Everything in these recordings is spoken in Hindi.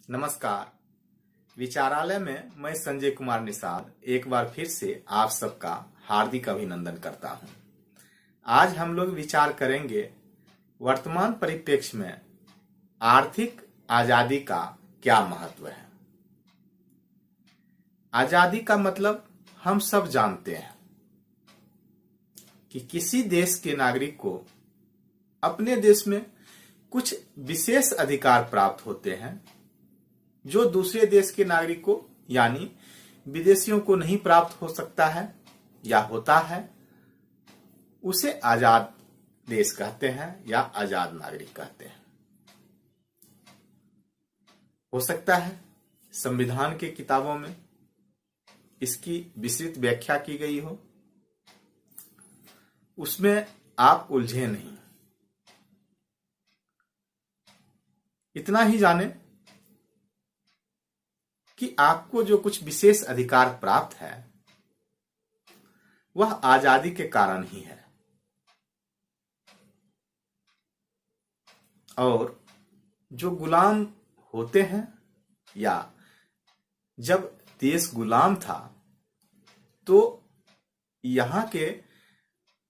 नमस्कार। विचारालय में मैं संजय कुमार निषाद एक बार फिर से आप सबका हार्दिक अभिनंदन करता हूं। आज हम लोग विचार करेंगे वर्तमान परिप्रेक्ष्य में आर्थिक आजादी का क्या महत्व है। आजादी का मतलब हम सब जानते हैं कि किसी देश के नागरिक को अपने देश में कुछ विशेष अधिकार प्राप्त होते हैं जो दूसरे देश के नागरिक को यानी विदेशियों को नहीं प्राप्त हो सकता है या होता है। उसे आजाद देश कहते हैं या आजाद नागरिक कहते हैं। हो सकता है संविधान के किताबों में इसकी विस्तृत व्याख्या की गई हो, उसमें आप उलझे नहीं। इतना ही जाने कि आपको जो कुछ विशेष अधिकार प्राप्त है वह आजादी के कारण ही है। और जो गुलाम होते हैं या जब देश गुलाम था तो यहां के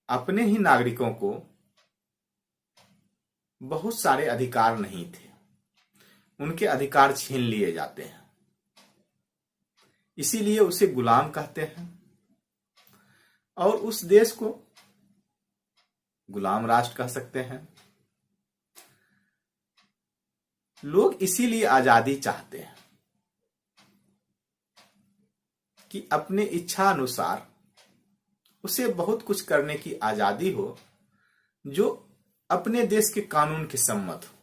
अपने ही नागरिकों को बहुत सारे अधिकार नहीं थे, उनके अधिकार छीन लिए जाते हैं। इसीलिए उसे गुलाम कहते हैं और उस देश को गुलाम राष्ट्र कह सकते हैं। लोग इसीलिए आजादी चाहते हैं कि अपने इच्छा अनुसार उसे बहुत कुछ करने की आजादी हो जो अपने देश के कानून के सम्मत हो।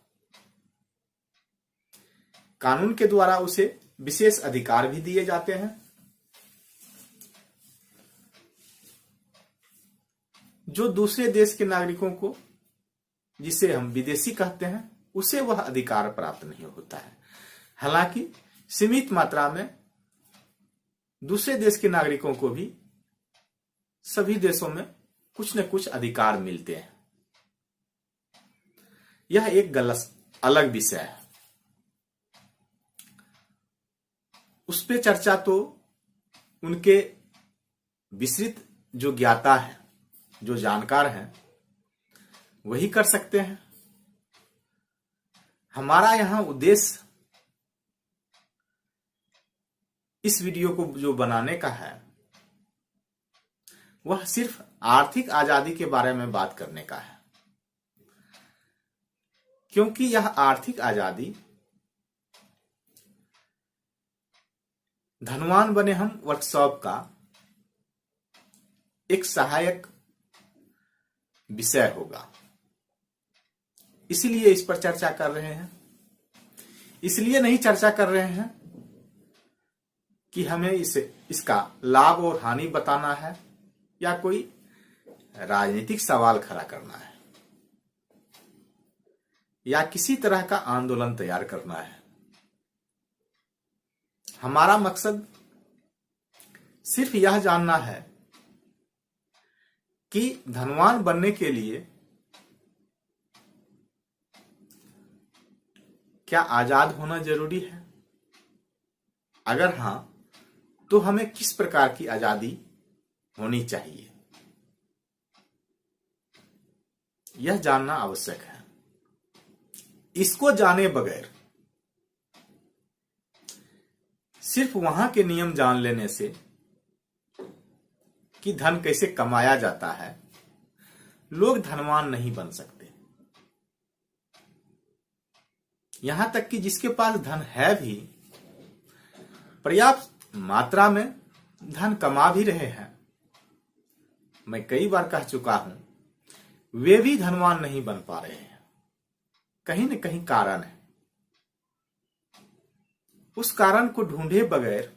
कानून के द्वारा उसे विशेष अधिकार भी दिए जाते हैं जो दूसरे देश के नागरिकों को, जिसे हम विदेशी कहते हैं, उसे वह अधिकार प्राप्त नहीं होता है। हालांकि सीमित मात्रा में दूसरे देश के नागरिकों को भी सभी देशों में कुछ न कुछ अधिकार मिलते हैं। यह एक अलग विषय है, उस पे चर्चा तो उनके विस्तृत जो ज्ञाता है, जो जानकार हैं, वही कर सकते हैं। हमारा यहां उद्देश्य इस वीडियो को जो बनाने का है वह सिर्फ आर्थिक आजादी के बारे में बात करने का है, क्योंकि यह आर्थिक आजादी धनवान बने हम वर्कशॉप का एक सहायक विषय होगा। इसीलिए इस पर चर्चा कर रहे हैं। इसलिए नहीं चर्चा कर रहे हैं कि हमें इसका लाभ और हानि बताना है या कोई राजनीतिक सवाल खड़ा करना है या किसी तरह का आंदोलन तैयार करना है। हमारा मकसद सिर्फ यह जानना है कि धनवान बनने के लिए क्या आजाद होना जरूरी है? अगर हां, तो हमें किस प्रकार की आजादी होनी चाहिए, यह जानना आवश्यक है। इसको जाने बगैर सिर्फ वहां के नियम जान लेने से कि धन कैसे कमाया जाता है, लोग धनवान नहीं बन सकते। यहां तक कि जिसके पास धन है भी, पर्याप्त मात्रा में धन कमा भी रहे हैं, मैं कई बार कह चुका हूं, वे भी धनवान नहीं बन पा रहे हैं। कहीं न कहीं कारण है। उस कारण को ढूंढे बगैर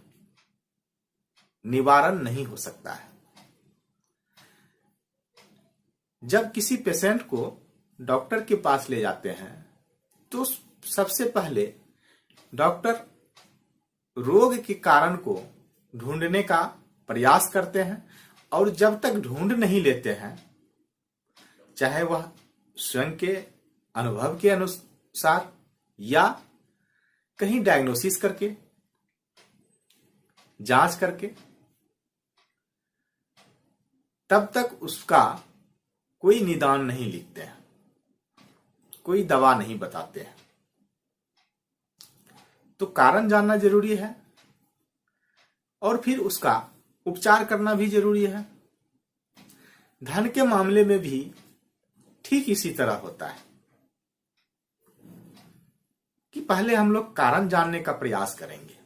निवारण नहीं हो सकता है। जब किसी पेशेंट को डॉक्टर के पास ले जाते हैं तो सबसे पहले डॉक्टर रोग के कारण को ढूंढने का प्रयास करते हैं और जब तक ढूंढ नहीं लेते हैं, चाहे वह स्वयं के अनुभव के अनुसार या कहीं डायग्नोसिस करके, जांच करके, तब तक उसका कोई निदान नहीं लिखते हैं, कोई दवा नहीं बताते हैं। तो कारण जानना जरूरी है और फिर उसका उपचार करना भी जरूरी है। धन के मामले में भी ठीक इसी तरह होता है कि पहले हम लोग कारण जानने का प्रयास करेंगे।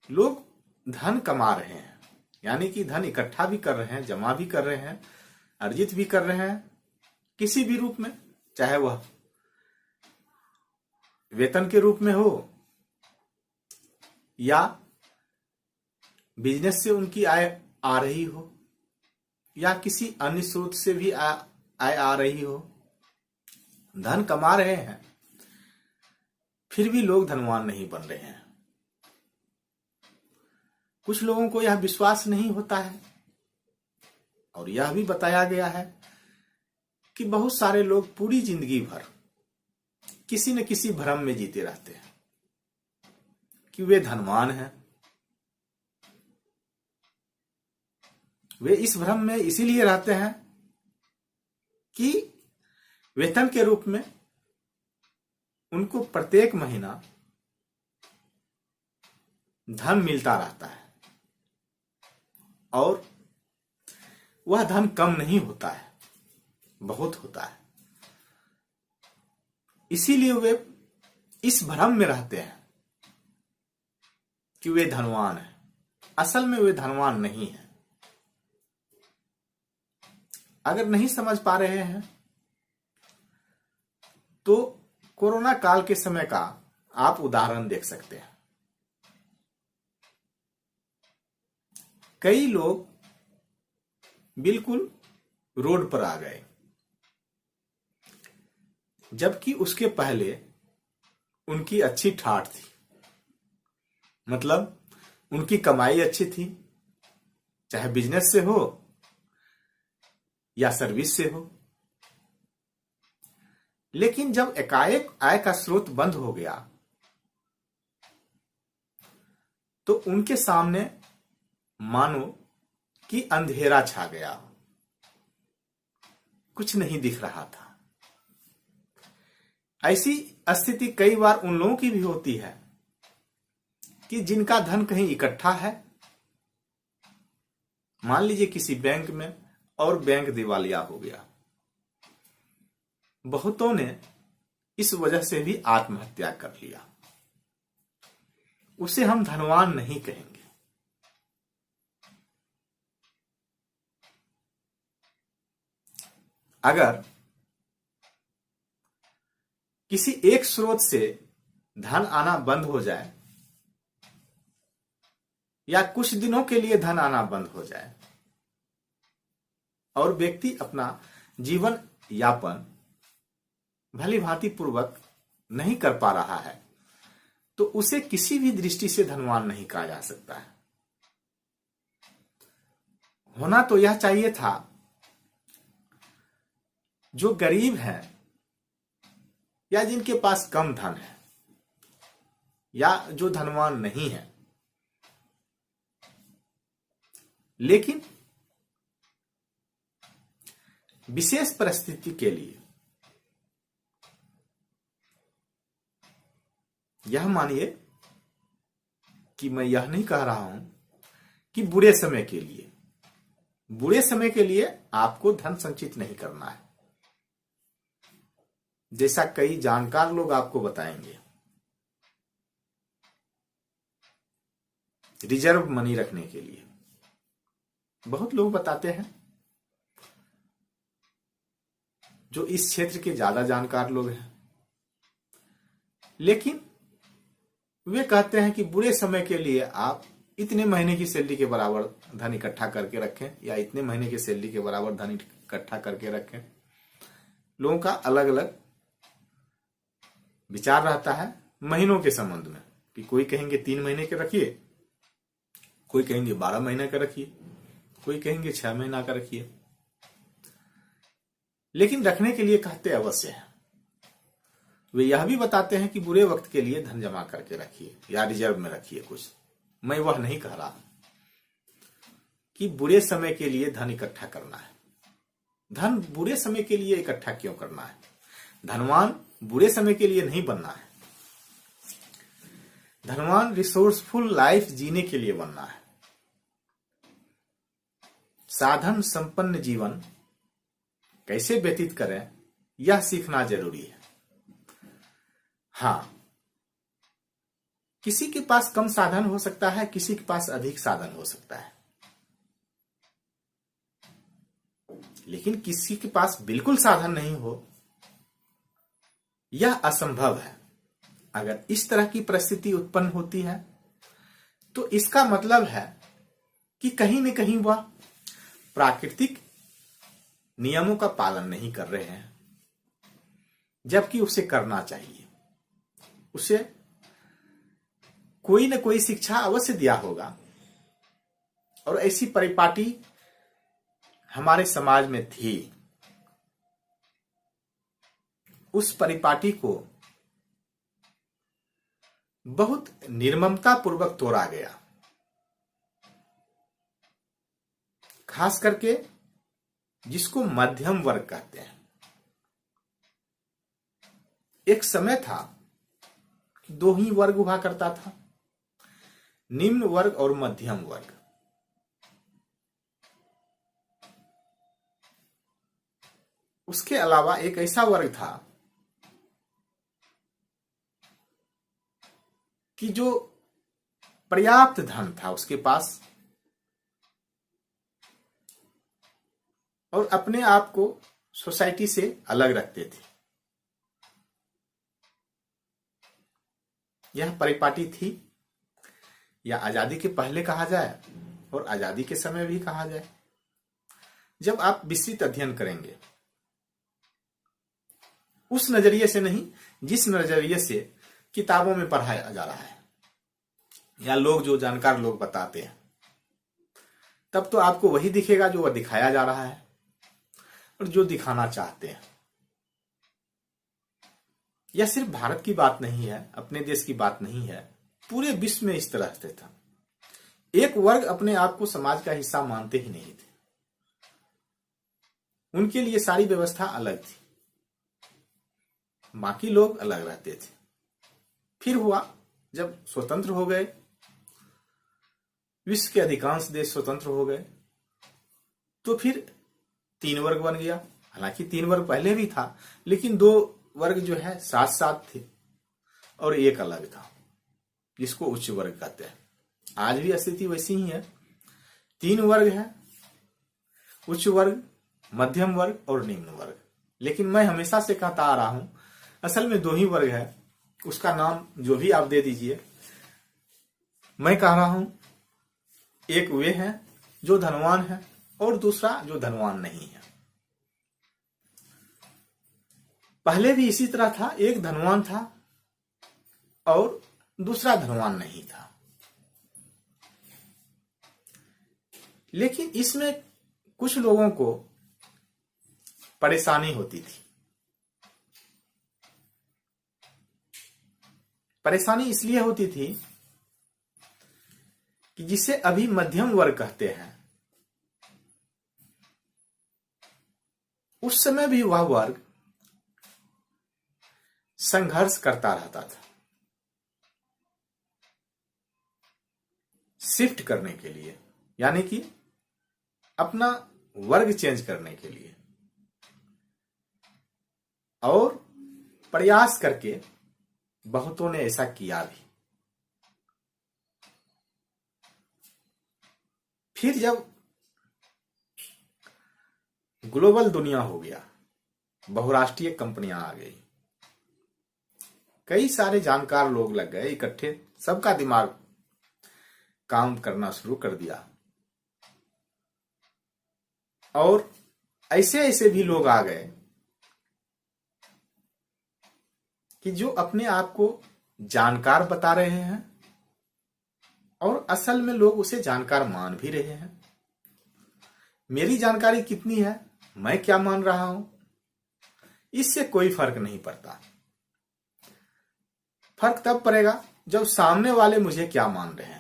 लोग धन कमा रहे हैं, यानी कि धन इकट्ठा भी कर रहे हैं, जमा भी कर रहे हैं, अर्जित भी कर रहे हैं किसी भी रूप में, चाहे वह वेतन के रूप में हो या बिजनेस से उनकी आय आ रही हो या किसी अन्य स्रोत से भी आय आ रही हो। धन कमा रहे हैं, फिर भी लोग धनवान नहीं बन रहे हैं। कुछ लोगों को यह विश्वास नहीं होता है और यह भी बताया गया है कि बहुत सारे लोग पूरी जिंदगी भर किसी न किसी भ्रम में जीते रहते हैं कि वे धनवान हैं। वे इस भ्रम में इसीलिए रहते हैं कि वेतन के रूप में उनको प्रत्येक महीना धन मिलता रहता है और वह धन कम नहीं होता है, बहुत होता है। इसीलिए वे इस भ्रम में रहते हैं कि वे धनवान हैं। असल में वे धनवान नहीं हैं। अगर नहीं समझ पा रहे हैं तो कोरोना काल के समय का आप उदाहरण देख सकते हैं। कई लोग बिल्कुल रोड पर आ गए, जबकि उसके पहले उनकी अच्छी ठाठ थी, मतलब उनकी कमाई अच्छी थी, चाहे बिजनेस से हो या सर्विस से हो। लेकिन जब एकाएक आय का स्रोत बंद हो गया तो उनके सामने मानो कि अंधेरा छा गया, कुछ नहीं दिख रहा था। ऐसी स्थिति कई बार उन लोगों की भी होती है कि जिनका धन कहीं इकट्ठा है, मान लीजिए किसी बैंक में, और बैंक दिवालिया हो गया। बहुतों ने इस वजह से भी आत्महत्या कर लिया। उसे हम धनवान नहीं कहेंगे। अगर किसी एक स्रोत से धन आना बंद हो जाए या कुछ दिनों के लिए धन आना बंद हो जाए और व्यक्ति अपना जीवन यापन भली भांति पूर्वक नहीं कर पा रहा है, तो उसे किसी भी दृष्टि से धनवान नहीं कहा जा सकता है। होना तो यह चाहिए था, जो गरीब है या जिनके पास कम धन है या जो धनवान नहीं है, लेकिन विशेष परिस्थिति के लिए, यह मानिए कि मैं यह नहीं कह रहा हूं कि बुरे समय के लिए आपको धन संचित नहीं करना है, जैसा कई जानकार लोग आपको बताएंगे। रिजर्व मनी रखने के लिए बहुत लोग बताते हैं, जो इस क्षेत्र के ज्यादा जानकार लोग हैं। लेकिन वे कहते हैं कि बुरे समय के लिए आप इतने महीने की सैलरी के बराबर धन इकट्ठा करके रखें या इतने महीने की सैलरी के बराबर धन इकट्ठा करके रखें। लोगों का अलग अलग विचार रहता है महीनों के संबंध में, कि कोई कहेंगे 3 महीने के रखिए, कोई कहेंगे 12 महीने का रखिए, कोई कहेंगे 6 महीना का रखिए। लेकिन रखने के लिए कहते अवश्य है। वे यह भी बताते हैं कि बुरे वक्त के लिए धन जमा करके रखिए या रिजर्व में रखिए कुछ। मैं वह नहीं कह रहा कि बुरे समय के लिए धन इकट्ठा करना है। धन बुरे समय के लिए इकट्ठा क्यों करना है? धनवान बुरे समय के लिए नहीं बनना है। धनवान रिसोर्सफुल लाइफ जीने के लिए बनना है। साधन संपन्न जीवन कैसे व्यतीत करें यह सीखना जरूरी है। हाँ, किसी के पास कम साधन हो सकता है, किसी के पास अधिक साधन हो सकता है, लेकिन किसी के पास बिल्कुल साधन नहीं हो यह असंभव है। अगर इस तरह की परिस्थिति उत्पन्न होती है तो इसका मतलब है कि कहीं न कहीं वह प्राकृतिक नियमों का पालन नहीं कर रहे हैं, जबकि उसे करना चाहिए। उसे कोई न कोई शिक्षा अवश्य दिया होगा और ऐसी परिपाटी हमारे समाज में थी। उस परिपाटी को बहुत निर्ममता पूर्वक तोड़ा गया, खास करके जिसको मध्यम वर्ग कहते हैं। एक समय था कि दो ही वर्ग हुआ करता था, निम्न वर्ग और मध्यम वर्ग। उसके अलावा एक ऐसा वर्ग था कि जो पर्याप्त धन था उसके पास और अपने आप को सोसाइटी से अलग रखते थे। यह परिपाटी थी, या आजादी के पहले कहा जाए और आजादी के समय भी कहा जाए। जब आप विस्तृत अध्ययन करेंगे उस नजरिए से नहीं जिस नजरिए से किताबों में पढ़ाया जा रहा है या लोग जो जानकार लोग बताते हैं, तब तो आपको वही दिखेगा जो वह दिखाया जा रहा है और जो दिखाना चाहते हैं। यह सिर्फ भारत की बात नहीं है, अपने देश की बात नहीं है, पूरे विश्व में इस तरह से था। एक वर्ग अपने आप को समाज का हिस्सा मानते ही नहीं थे, उनके लिए सारी व्यवस्था अलग थी, बाकी लोग अलग रहते थे। फिर हुआ जब स्वतंत्र हो गए, विश्व के अधिकांश देश स्वतंत्र हो गए, तो फिर तीन वर्ग बन गया। हालांकि तीन वर्ग पहले भी था, लेकिन दो वर्ग जो है साथ साथ थे और एक अलग था जिसको उच्च वर्ग कहते हैं। आज भी स्थिति वैसी ही है, तीन वर्ग है, उच्च वर्ग, मध्यम वर्ग और निम्न वर्ग। लेकिन मैं हमेशा से कहता आ रहा हूं असल में दो ही वर्ग है, उसका नाम जो भी आप दे दीजिए। मैं कह रहा हूं एक वे हैं जो धनवान है और दूसरा जो धनवान नहीं है। पहले भी इसी तरह था, एक धनवान था और दूसरा धनवान नहीं था। लेकिन इसमें कुछ लोगों को परेशानी होती थी। परेशानी इसलिए होती थी कि जिसे अभी मध्यम वर्ग कहते हैं, उस समय भी वह वर्ग संघर्ष करता रहता था शिफ्ट करने के लिए, यानी कि अपना वर्ग चेंज करने के लिए, और प्रयास करके बहुतों ने ऐसा किया भी। फिर जब ग्लोबल दुनिया हो गया, बहुराष्ट्रीय कंपनियां आ गई, कई सारे जानकार लोग लग गए इकट्ठे, सबका दिमाग काम करना शुरू कर दिया और ऐसे ऐसे भी लोग आ गए कि जो अपने आप को जानकार बता रहे हैं और असल में लोग उसे जानकार मान भी रहे हैं। मेरी जानकारी कितनी है, मैं क्या मान रहा हूं, इससे कोई फर्क नहीं पड़ता। फर्क तब पड़ेगा जब सामने वाले मुझे क्या मान रहे हैं।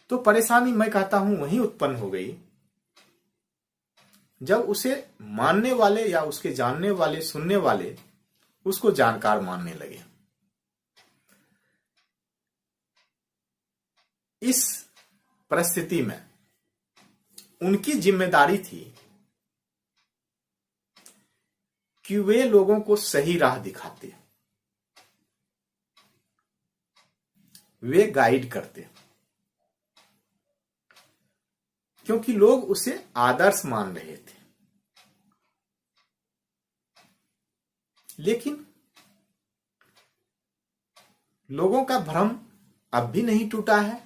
तो परेशानी मैं कहता हूं वहीं उत्पन्न हो गई जब उसे मानने वाले या उसके जानने वाले, सुनने वाले उसको जानकार मानने लगे। इस परिस्थिति में उनकी जिम्मेदारी थी कि वे लोगों को सही राह दिखाते, वे गाइड करते, क्योंकि लोग उसे आदर्श मान रहे थे। लेकिन लोगों का भ्रम अब भी नहीं टूटा है।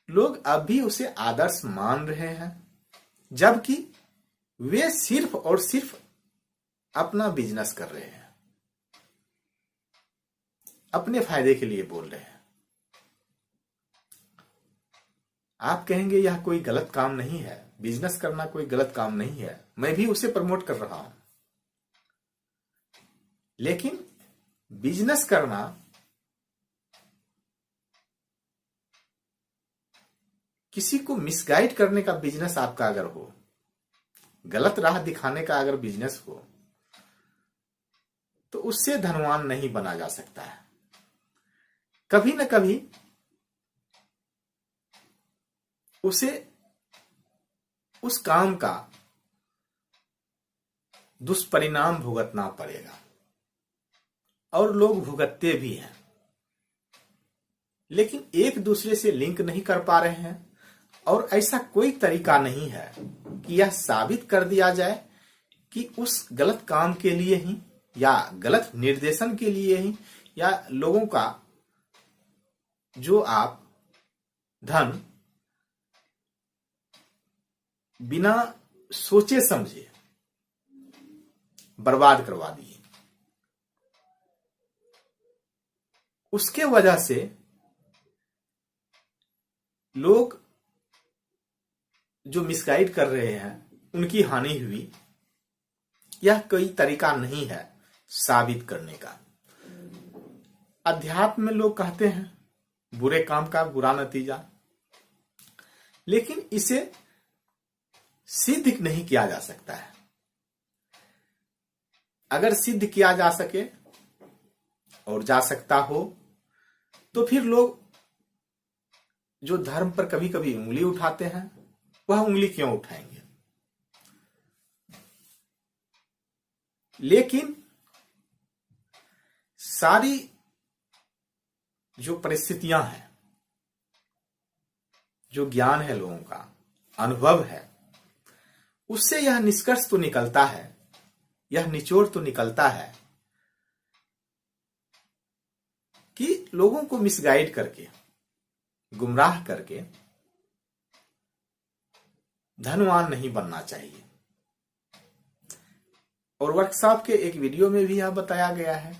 लोग अब भी उसे आदर्श मान रहे हैं, जबकि वे सिर्फ और सिर्फ अपना बिजनेस कर रहे हैं, अपने फायदे के लिए बोल रहे हैं। आप कहेंगे यह कोई गलत काम नहीं है, बिजनेस करना कोई गलत काम नहीं है, मैं भी उसे प्रमोट कर रहा हूं। लेकिन बिजनेस करना किसी को मिसगाइड करने का बिजनेस आपका अगर हो, गलत राह दिखाने का अगर बिजनेस हो, तो उससे धनवान नहीं बना जा सकता है। कभी न कभी उसे उस काम का दुष्परिणाम भुगतना पड़ेगा, और लोग भुगतते भी हैं। लेकिन एक दूसरे से लिंक नहीं कर पा रहे हैं, और ऐसा कोई तरीका नहीं है कि यह साबित कर दिया जाए कि उस गलत काम के लिए ही या गलत निर्देशन के लिए ही या लोगों का जो आप धन बिना सोचे समझे बर्बाद करवा दिए, उसके वजह से लोग जो मिसगाइड कर रहे हैं उनकी हानि हुई। यह कोई तरीका नहीं है साबित करने का। अध्यात्म में लोग कहते हैं बुरे काम का बुरा नतीजा, लेकिन इसे सिद्ध नहीं किया जा सकता है। अगर सिद्ध किया जा सके और जा सकता हो, तो फिर लोग जो धर्म पर कभी कभी उंगली उठाते हैं, वह उंगली क्यों उठाएंगे। लेकिन सारी जो परिस्थितियां हैं, जो ज्ञान है लोगों का, अनुभव है, उससे यह निष्कर्ष तो निकलता है, यह निचोड़ तो निकलता है कि लोगों को मिसगाइड करके, गुमराह करके धनवान नहीं बनना चाहिए। और वर्कशॉप के एक वीडियो में भी यह बताया गया है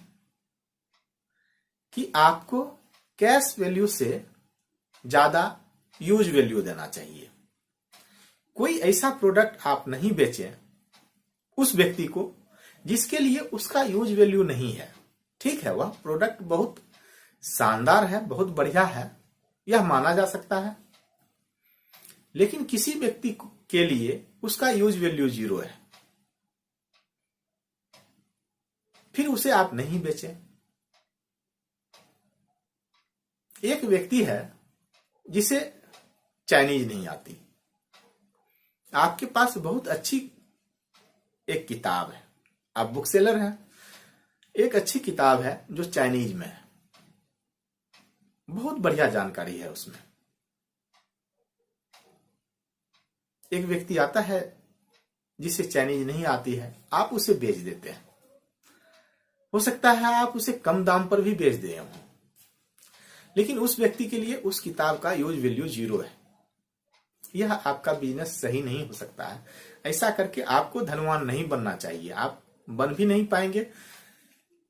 कि आपको कैश वैल्यू से ज्यादा यूज वैल्यू देना चाहिए। कोई ऐसा प्रोडक्ट आप नहीं बेचें उस व्यक्ति को जिसके लिए उसका यूज वैल्यू नहीं है। ठीक है, वह प्रोडक्ट बहुत शानदार है, बहुत बढ़िया है, यह माना जा सकता है, लेकिन किसी व्यक्ति के लिए उसका यूज वैल्यू 0 है, फिर उसे आप नहीं बेचें। एक व्यक्ति है जिसे चाइनीज नहीं आती, आपके पास बहुत अच्छी एक किताब है, आप बुक सेलर हैं, एक अच्छी किताब है जो चाइनीज में है, बहुत बढ़िया जानकारी है उसमें। एक व्यक्ति आता है जिसे चाइनीज नहीं आती है, आप उसे बेच देते हैं। हो सकता है आप उसे कम दाम पर भी बेच दे हों, लेकिन उस व्यक्ति के लिए उस किताब का यूज वैल्यू 0 है। यह आपका बिजनेस सही नहीं हो सकता है। ऐसा करके आपको धनवान नहीं बनना चाहिए। आप बन भी नहीं पाएंगे,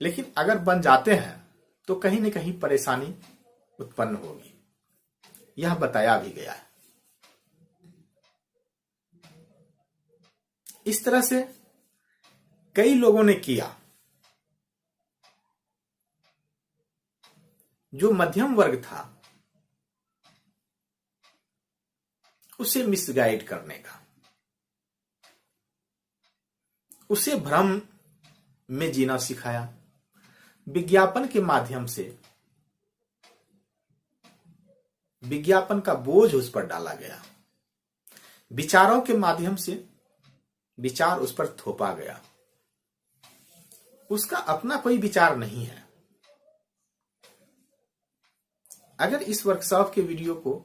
लेकिन अगर बन जाते हैं तो कहीं न कहीं परेशानी उत्पन्न होगी, यह बताया भी गया है। इस तरह से कई लोगों ने किया, जो मध्यम वर्ग था उसे मिसगाइड करने का, उसे भ्रम में जीना सिखाया। विज्ञापन के माध्यम से विज्ञापन का बोझ उस पर डाला गया, विचारों के माध्यम से विचार उस पर थोपा गया। उसका अपना कोई विचार नहीं है। अगर इस वर्कशॉप के वीडियो को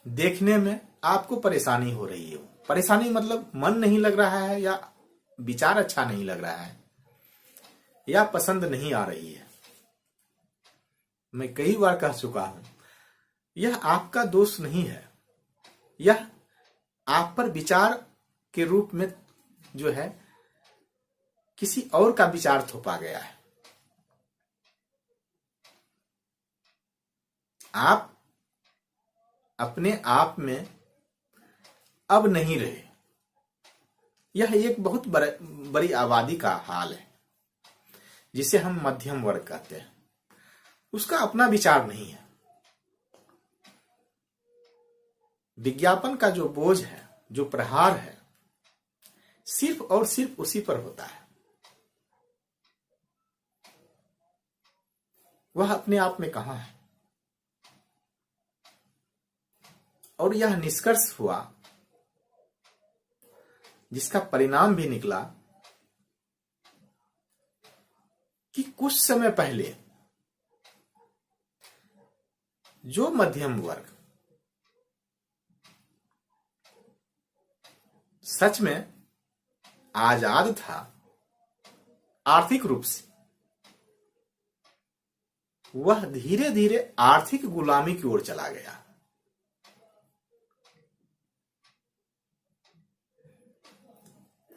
देखने में आपको परेशानी हो रही है, परेशानी मतलब मन नहीं लग रहा है, या विचार अच्छा नहीं लग रहा है, या पसंद नहीं आ रही है, मैं कई बार कह चुका हूं, यह आपका दोष नहीं है। यह आप पर विचार के रूप में जो है किसी और का विचार थोपा गया है। आप अपने आप में अब नहीं रहे। यह एक बहुत बड़ी आबादी का हाल है जिसे हम मध्यम वर्ग कहते हैं। उसका अपना विचार नहीं है। विज्ञापन का जो बोझ है, जो प्रहार है, सिर्फ और सिर्फ उसी पर होता है। वह अपने आप में कहां है। और यह निष्कर्ष हुआ, जिसका परिणाम भी निकला, कि कुछ समय पहले जो मध्यम वर्ग सच में आजाद था आर्थिक रूप से, वह धीरे धीरे आर्थिक गुलामी की ओर चला गया।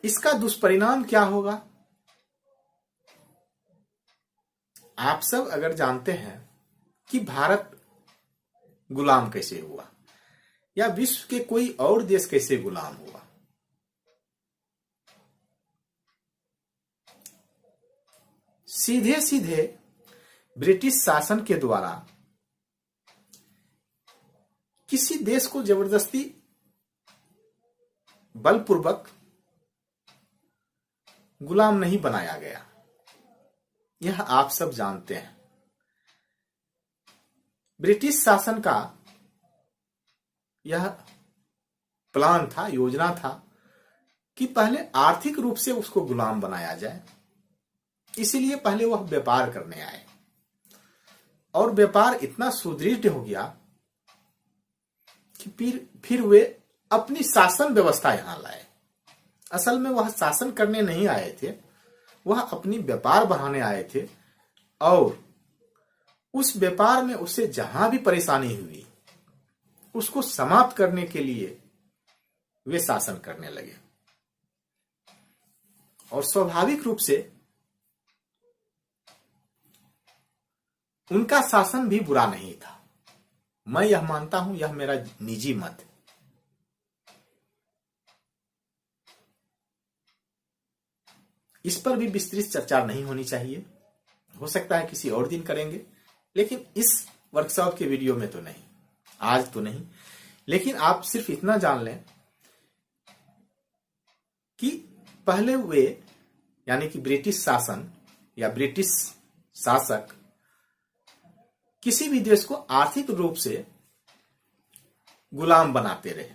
इसका दुष्परिणाम क्या होगा, आप सब अगर जानते हैं कि भारत गुलाम कैसे हुआ, या विश्व के कोई और देश कैसे गुलाम हुआ। सीधे सीधे ब्रिटिश शासन के द्वारा किसी देश को जबरदस्ती बलपूर्वक गुलाम नहीं बनाया गया। यह आप सब जानते हैं। ब्रिटिश शासन का यह प्लान था, योजना था कि पहले आर्थिक रूप से उसको गुलाम बनाया जाए। इसीलिए पहले वह व्यापार करने आए, और व्यापार इतना सुदृढ़ हो गया कि फिर वे अपनी शासन व्यवस्था यहां लाए। असल में वह शासन करने नहीं आए थे, वह अपनी व्यापार बढ़ाने आए थे, और उस व्यापार में उसे जहां भी परेशानी हुई उसको समाप्त करने के लिए वे शासन करने लगे। और स्वाभाविक रूप से उनका शासन भी बुरा नहीं था। मैं यह मानता हूं, यह मेरा निजी मत है। इस पर भी विस्तृत चर्चा नहीं होनी चाहिए, हो सकता है किसी और दिन करेंगे, लेकिन इस वर्कशॉप के वीडियो में तो नहीं, आज तो नहीं। लेकिन आप सिर्फ इतना जान लें कि पहले वे, यानी कि ब्रिटिश शासन या ब्रिटिश शासक, किसी भी देश को आर्थिक रूप से गुलाम बनाते रहे,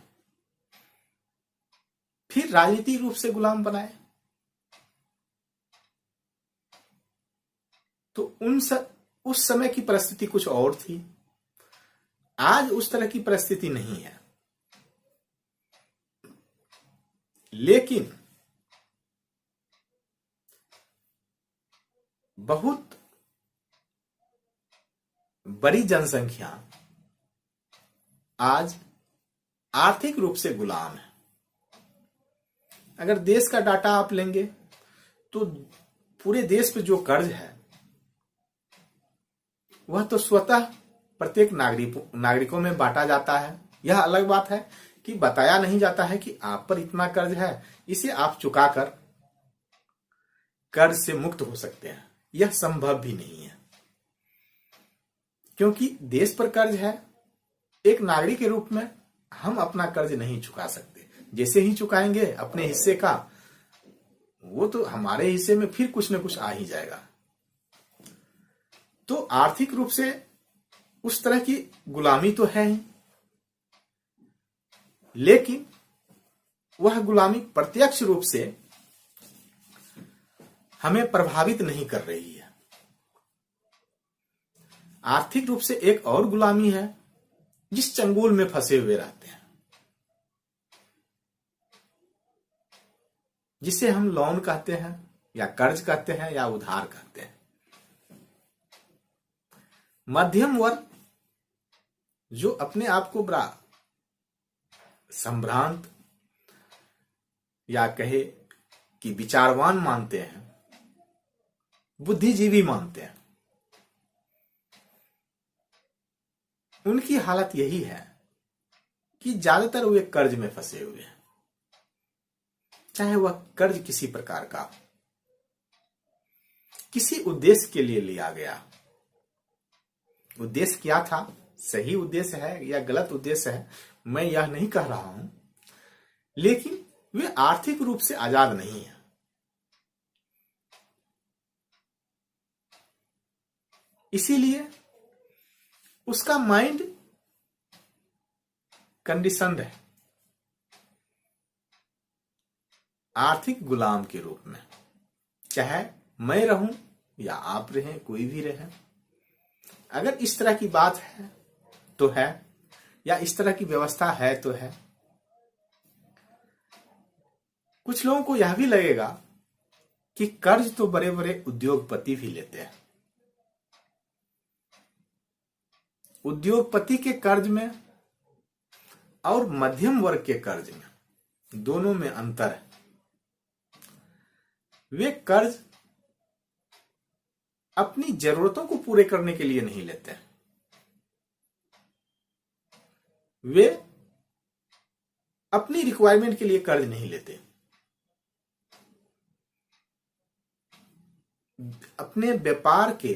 फिर राजनीतिक रूप से गुलाम बनाए। तो उस समय की परिस्थिति कुछ और थी। आज उस तरह की परिस्थिति नहीं है। लेकिन बहुत बड़ी जनसंख्या आज आर्थिक रूप से गुलाम है। अगर देश का डाटा आप लेंगे तो पूरे देश पे जो कर्ज है वह तो स्वतः प्रत्येक नागरिकों में बांटा जाता है। यह अलग बात है कि बताया नहीं जाता है कि आप पर इतना कर्ज है, इसे आप चुकाकर कर्ज से मुक्त हो सकते हैं। यह संभव भी नहीं है। क्योंकि देश पर कर्ज है, एक नागरिक के रूप में हम अपना कर्ज नहीं चुका सकते। जैसे ही चुकाएंगे अपने हिस्से का, वो तो हमारे हिस्से में फिर कुछ न कुछ आ ही जाएगा। तो आर्थिक रूप से उस तरह की गुलामी तो है ही, लेकिन वह गुलामी प्रत्यक्ष रूप से हमें प्रभावित नहीं कर रही है। आर्थिक रूप से एक और गुलामी है जिस चंगुल में फंसे हुए रहते हैं, जिसे हम लोन कहते हैं या कर्ज कहते हैं या उधार कहते हैं। मध्यम वर्ग जो अपने आप को बड़ा संभ्रांत या कहे कि विचारवान मानते हैं, बुद्धिजीवी मानते हैं, उनकी हालत यही है कि ज्यादातर वे कर्ज में फंसे हुए हैं, चाहे वह कर्ज किसी प्रकार का, किसी उद्देश्य के लिए लिया गया। उद्देश्य क्या था, सही उद्देश्य है या गलत उद्देश्य है, मैं यह नहीं कह रहा हूं, लेकिन वे आर्थिक रूप से आजाद नहीं है। इसीलिए उसका माइंड कंडीशनड है आर्थिक गुलाम के रूप में। चाहे मैं रहूं या आप रहें, कोई भी रहे, अगर इस तरह की बात है तो है, या इस तरह की व्यवस्था है तो है। कुछ लोगों को यह भी लगेगा कि कर्ज तो बड़े बड़े उद्योगपति भी लेते हैं। उद्योगपति के कर्ज में और मध्यम वर्ग के कर्ज में, दोनों में अंतर है। वे कर्ज अपनी जरूरतों को पूरे करने के लिए नहीं लेते, वे अपनी रिक्वायरमेंट के लिए कर्ज नहीं लेते, अपने व्यापार के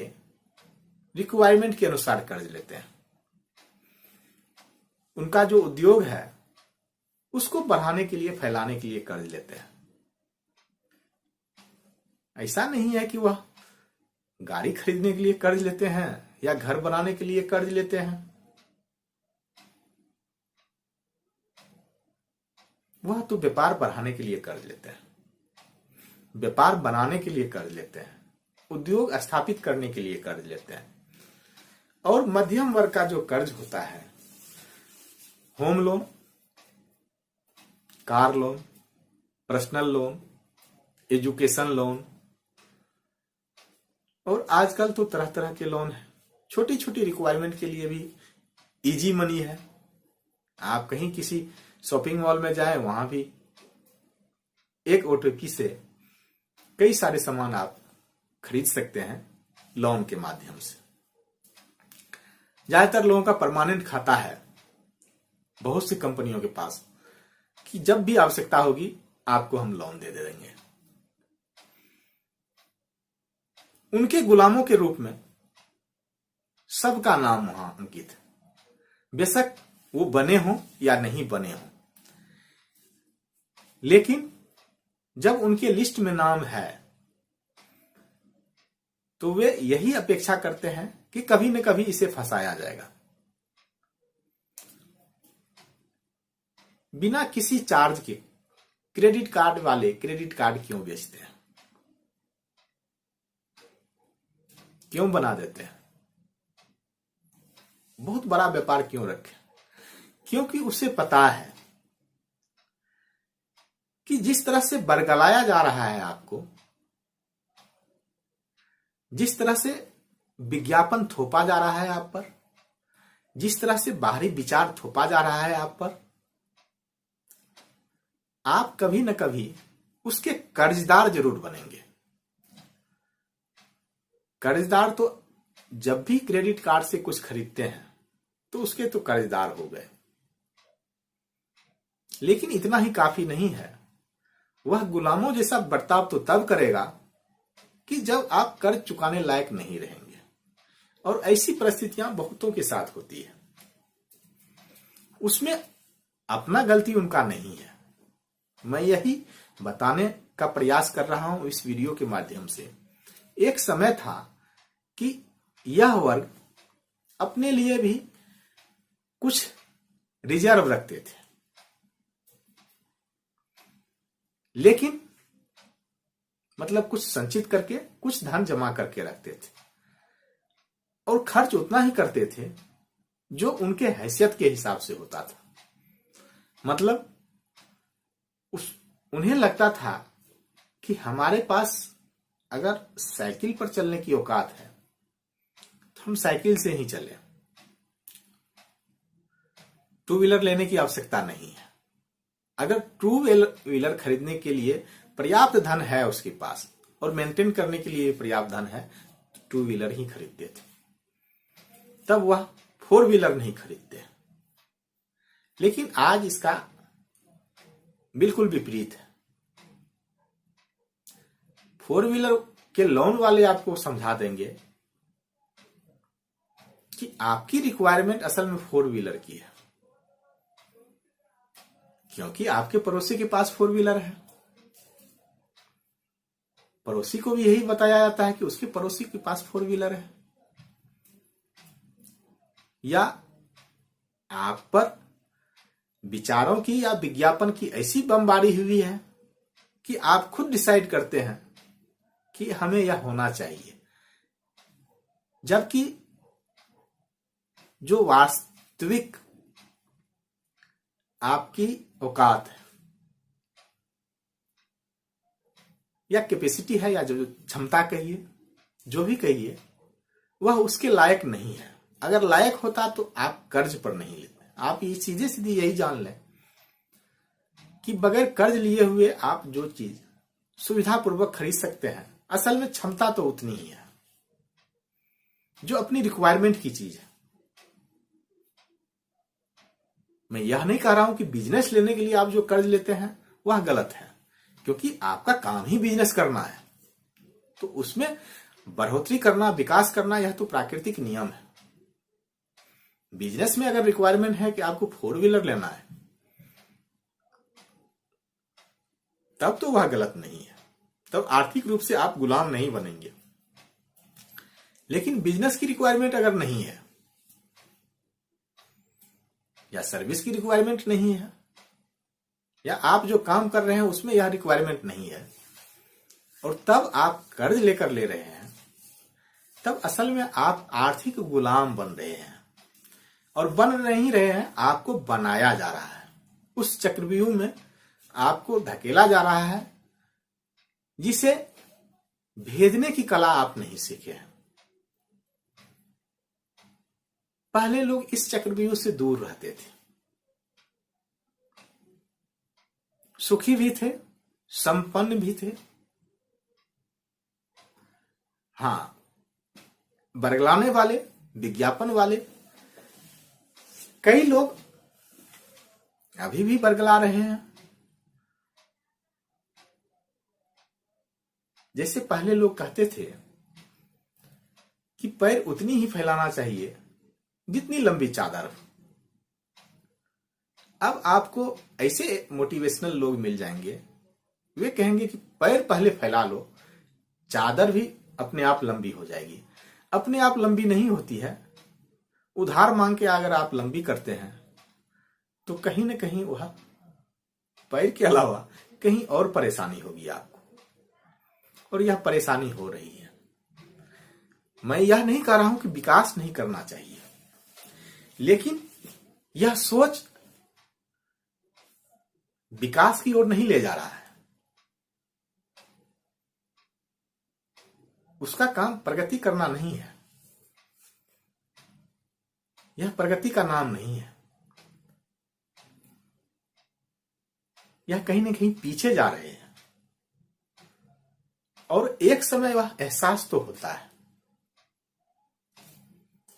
रिक्वायरमेंट के अनुसार कर्ज लेते हैं। उनका जो उद्योग है उसको बढ़ाने के लिए, फैलाने के लिए कर्ज लेते हैं। ऐसा नहीं है कि वह गाड़ी खरीदने के लिए कर्ज लेते हैं या घर बनाने के लिए कर्ज लेते हैं। वह तो व्यापार बढ़ाने के लिए कर्ज लेते हैं, व्यापार बनाने के लिए कर्ज लेते हैं, उद्योग स्थापित करने के लिए कर्ज लेते हैं। और मध्यम वर्ग का जो कर्ज होता है, home loan, car loan, personal loan, education loan, और आजकल तो तरह तरह के लोन है। छोटी छोटी रिक्वायरमेंट के लिए भी इजी मनी है। आप कहीं किसी शॉपिंग मॉल में जाएं, वहां भी एक ओटीपी से कई सारे सामान आप खरीद सकते हैं लोन के माध्यम से। ज्यादातर लोगों का परमानेंट खाता है बहुत सी कंपनियों के पास, कि जब भी आवश्यकता होगी आपको हम लोन दे देंगे। उनके गुलामों के रूप में सबका नाम वहां अंकित है, बेशक वो बने हों या नहीं बने हों। लेकिन जब उनके लिस्ट में नाम है तो वे यही अपेक्षा करते हैं कि कभी न कभी इसे फंसाया जाएगा। बिना किसी चार्ज के क्रेडिट कार्ड वाले क्रेडिट कार्ड क्यों बेचते हैं, क्यों बना देते हैं, बहुत बड़ा व्यापार क्यों रखें? क्योंकि उसे पता है कि जिस तरह से बरगलाया जा रहा है आपको, जिस तरह से विज्ञापन थोपा जा रहा है आप पर, जिस तरह से बाहरी विचार थोपा जा रहा है आप पर, आप कभी न कभी उसके कर्जदार जरूर बनेंगे। कर्जदार तो जब भी क्रेडिट कार्ड से कुछ खरीदते हैं तो उसके तो कर्जदार हो गए। लेकिन इतना ही काफी नहीं है, वह गुलामों जैसा बर्ताव तो तब करेगा कि जब आप कर्ज चुकाने लायक नहीं रहेंगे और ऐसी परिस्थितियां बहुतों के साथ होती है। उसमें अपना गलती उनका नहीं है। मैं यही बताने का प्रयास कर रहा हूं इस वीडियो के माध्यम से। एक समय था कि यह वर्ग अपने लिए भी कुछ रिजर्व रखते थे, लेकिन मतलब कुछ संचित करके कुछ धन जमा करके रखते थे और खर्च उतना ही करते थे जो उनके हैसियत के हिसाब से होता था। मतलब उन्हें लगता था कि हमारे पास अगर साइकिल पर चलने की औकात है तो हम साइकिल से ही चलें, टू व्हीलर लेने की आवश्यकता नहीं है। अगर टू व्हीलर खरीदने के लिए पर्याप्त धन है उसके पास और मेंटेन करने के लिए पर्याप्त धन है तो टू व्हीलर ही खरीदते थे, तब वह फोर व्हीलर नहीं खरीदते। लेकिन आज इसका बिल्कुल विपरीत है। फोर व्हीलर के लोन वाले आपको समझा देंगे कि आपकी रिक्वायरमेंट असल में फोर व्हीलर की है, क्योंकि आपके पड़ोसी के पास फोर व्हीलर है। पड़ोसी को भी यही बताया जाता है कि उसके पड़ोसी के पास फोर व्हीलर है। या आप पर विचारों की या विज्ञापन की ऐसी बमबारी हुई है कि आप खुद डिसाइड करते हैं कि हमें यह होना चाहिए, जबकि जो वास्तविक आपकी औकात है या कैपेसिटी है या जो क्षमता कहिए, जो भी कहिए, वह उसके लायक नहीं है। अगर लायक होता तो आप कर्ज पर नहीं लेते। आप ये सीधे सीधे यही जान लें कि बगैर कर्ज लिए हुए आप जो चीज सुविधापूर्वक खरीद सकते हैं, असल में क्षमता तो उतनी ही है जो अपनी रिक्वायरमेंट की चीज है। मैं यह नहीं कह रहा हूं कि बिजनेस लेने के लिए आप जो कर्ज लेते हैं वह गलत है, क्योंकि आपका काम ही बिजनेस करना है, तो उसमें बढ़ोतरी करना, विकास करना, यह तो प्राकृतिक नियम है। बिजनेस में अगर रिक्वायरमेंट है कि आपको फोर व्हीलर लेना है, तब तो वह गलत नहीं है, तब आर्थिक रूप से आप गुलाम नहीं बनेंगे। लेकिन बिजनेस की रिक्वायरमेंट अगर नहीं है या सर्विस की रिक्वायरमेंट नहीं है या आप जो काम कर रहे हैं उसमें यह रिक्वायरमेंट नहीं है और तब आप कर्ज लेकर ले रहे हैं, तब असल में आप आर्थिक गुलाम बन रहे हैं। और बन नहीं रहे हैं, आपको बनाया जा रहा है। उस चक्रव्यूह में आपको धकेला जा रहा है जिसे भेदने की कला आप नहीं सीखे हैं। पहले लोग इस चक्रव्यूह से दूर रहते थे, सुखी भी थे, संपन्न भी थे। हां, बरगलाने वाले, विज्ञापन वाले कई लोग अभी भी बरगला रहे हैं। जैसे पहले लोग कहते थे कि पैर उतनी ही फैलाना चाहिए जितनी लंबी चादर। अब आपको ऐसे मोटिवेशनल लोग मिल जाएंगे, वे कहेंगे कि पैर पहले फैला लो, चादर भी अपने आप लंबी हो जाएगी। अपने आप लंबी नहीं होती है, उधार मांग के अगर आप लंबी करते हैं तो कहीं ना कहीं वह पैर के अलावा कहीं और परेशानी होगी आपको, और यह परेशानी हो रही है। मैं यह नहीं कह रहा हूं कि विकास नहीं करना चाहिए, लेकिन यह सोच विकास की ओर नहीं ले जा रहा है। उसका काम प्रगति करना नहीं है, यह प्रगति का नाम नहीं है। यह कहीं ना कहीं पीछे जा रहे हैं और एक समय वह एहसास तो होता है।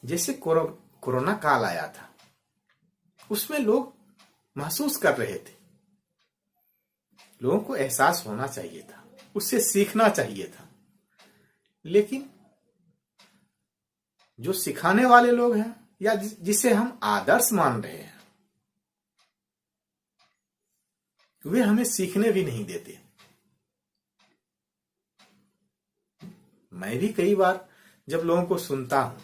जैसे कोरोना काल आया था, उसमें लोग महसूस कर रहे थे, लोगों को एहसास होना चाहिए था, उससे सीखना चाहिए था, लेकिन जो सिखाने वाले लोग हैं या जिसे हम आदर्श मान रहे हैं, वे हमें सीखने भी नहीं देते। मैं भी कई बार जब लोगों को सुनता हूं,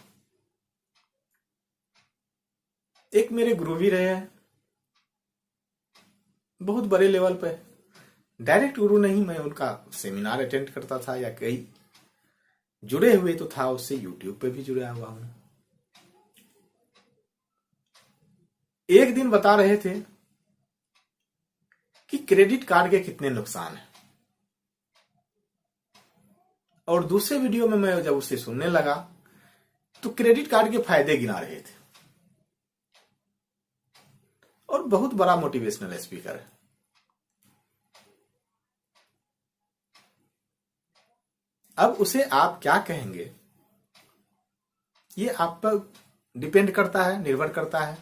एक मेरे गुरु भी रहे हैं, बहुत बड़े लेवल पे, डायरेक्ट गुरु नहीं, मैं उनका सेमिनार अटेंड करता था या कई जुड़े हुए तो था उससे, यूट्यूब पे भी जुड़ा हुआ हूं। एक दिन बता रहे थे कि क्रेडिट कार्ड के कितने नुकसान हैं, और दूसरे वीडियो में मैं जब उसे सुनने लगा तो क्रेडिट कार्ड के फायदे गिना रहे थे। और बहुत बड़ा मोटिवेशनल स्पीकर है। अब उसे आप क्या कहेंगे, ये आप पर डिपेंड करता है, निर्भर करता है,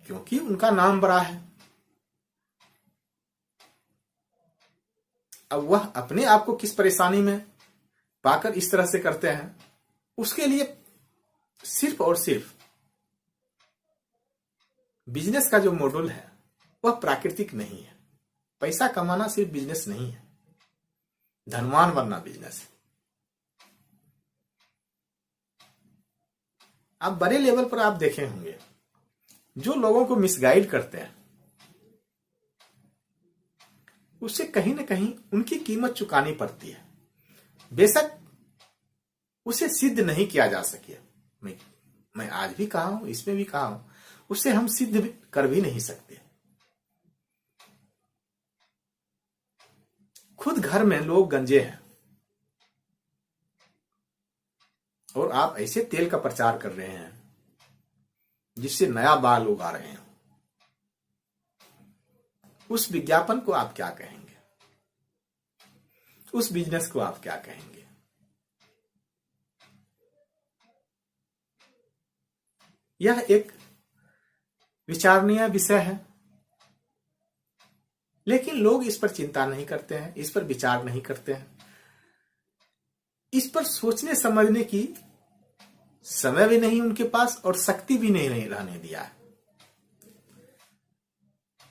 क्योंकि उनका नाम बड़ा है। अब वह अपने आप को किस परेशानी में पाकर इस तरह से करते हैं, उसके लिए सिर्फ और सिर्फ बिजनेस का जो मॉडल है वह प्राकृतिक नहीं है। पैसा कमाना सिर्फ बिजनेस नहीं है, धनवान बनना बिजनेस है। आप बड़े लेवल पर आप देखे होंगे, जो लोगों को मिसगाइड करते हैं उससे कहीं ना कहीं उनकी कीमत चुकानी पड़ती है। बेशक उसे सिद्ध नहीं किया जा सके, मैं आज भी कहा हूं, इसमें भी कहा हूं, उसे हम सिद्ध कर भी नहीं सकते। खुद घर में लोग गंजे हैं और आप ऐसे तेल का प्रचार कर रहे हैं जिससे नया बाल उगा रहे हैं, उस विज्ञापन को आप क्या कहेंगे, उस बिजनेस को आप क्या कहेंगे? यह एक विचारणीय विषय है, लेकिन लोग इस पर चिंता नहीं करते हैं, इस पर विचार नहीं करते हैं, इस पर सोचने समझने की समय भी नहीं उनके पास और शक्ति भी नहीं रहने दिया है।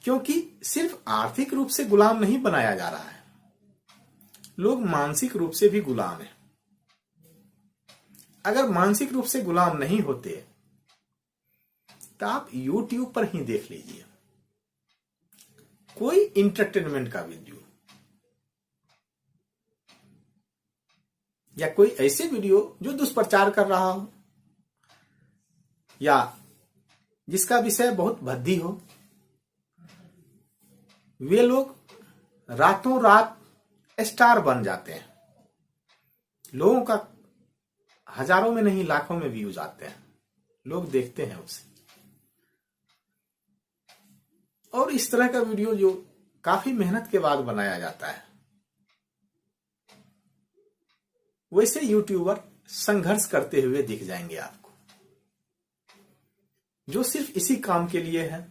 क्योंकि सिर्फ आर्थिक रूप से गुलाम नहीं बनाया जा रहा है, लोग मानसिक रूप से भी गुलाम हैं। अगर मानसिक रूप से गुलाम नहीं होते तो आप YouTube पर ही देख लीजिए कोई इंटरटेनमेंट का वीडियो या कोई ऐसे वीडियो जो दुष्प्रचार कर रहा हो या जिसका विषय बहुत भद्दी हो, वे लोग रातों रात स्टार बन जाते हैं। लोगों का हजारों में नहीं लाखों में व्यूज आते हैं, लोग देखते हैं उसे। और इस तरह का वीडियो जो काफी मेहनत के बाद बनाया जाता है, वैसे यूट्यूबर संघर्ष करते हुए दिख जाएंगे आपको, जो सिर्फ इसी काम के लिए है।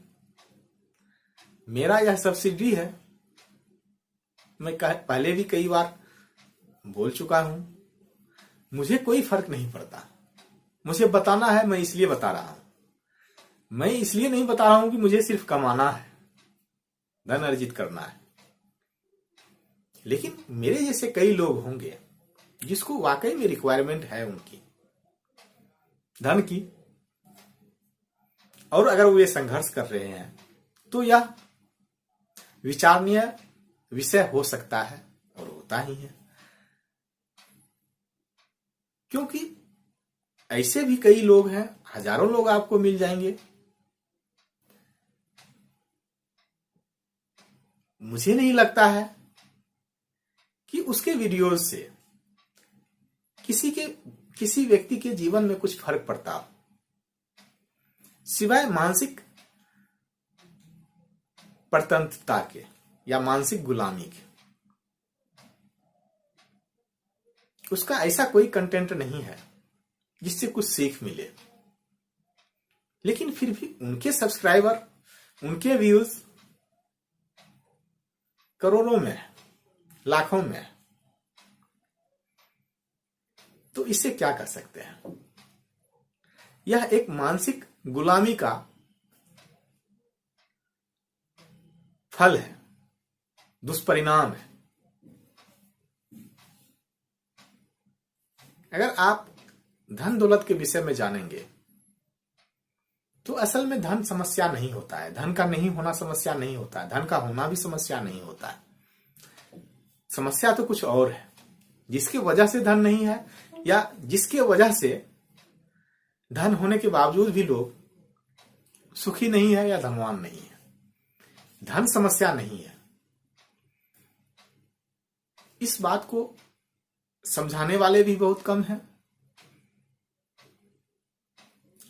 मेरा यह सब्सिडी है, मैं पहले भी कई बार बोल चुका हूं, मुझे कोई फर्क नहीं पड़ता। मुझे बताना है, मैं इसलिए बता रहा हूं। मैं इसलिए नहीं बता रहा हूं कि मुझे सिर्फ कमाना है, धन अर्जित करना है। लेकिन मेरे जैसे कई लोग होंगे जिसको वाकई में रिक्वायरमेंट है उनकी धन की, और अगर वे संघर्ष कर रहे हैं तो यह विचारणीय विषय हो सकता है और होता ही है। क्योंकि ऐसे भी कई लोग हैं, हजारों लोग आपको मिल जाएंगे। मुझे नहीं लगता है कि उसके वीडियोज से किसी व्यक्ति के जीवन में कुछ फर्क पड़ता हो, सिवाय मानसिक परतंत्रता के या मानसिक गुलामी के। उसका ऐसा कोई कंटेंट नहीं है जिससे कुछ सीख मिले। लेकिन फिर भी उनके सब्सक्राइबर, उनके व्यूज करोड़ों में, लाखों में। तो इसे क्या कर सकते हैं? यह एक मानसिक गुलामी का फल है, दुष्परिणाम है। अगर आप धन दौलत के विषय में जानेंगे तो असल में धन समस्या नहीं होता है, धन का नहीं होना समस्या नहीं होता है, धन का होना भी समस्या नहीं होता है। समस्या तो कुछ और है, जिसकी वजह से धन नहीं है या जिसके वजह से धन होने के बावजूद भी लोग सुखी नहीं है या धनवान नहीं है। धन समस्या नहीं है। इस बात को समझाने वाले भी बहुत कम हैं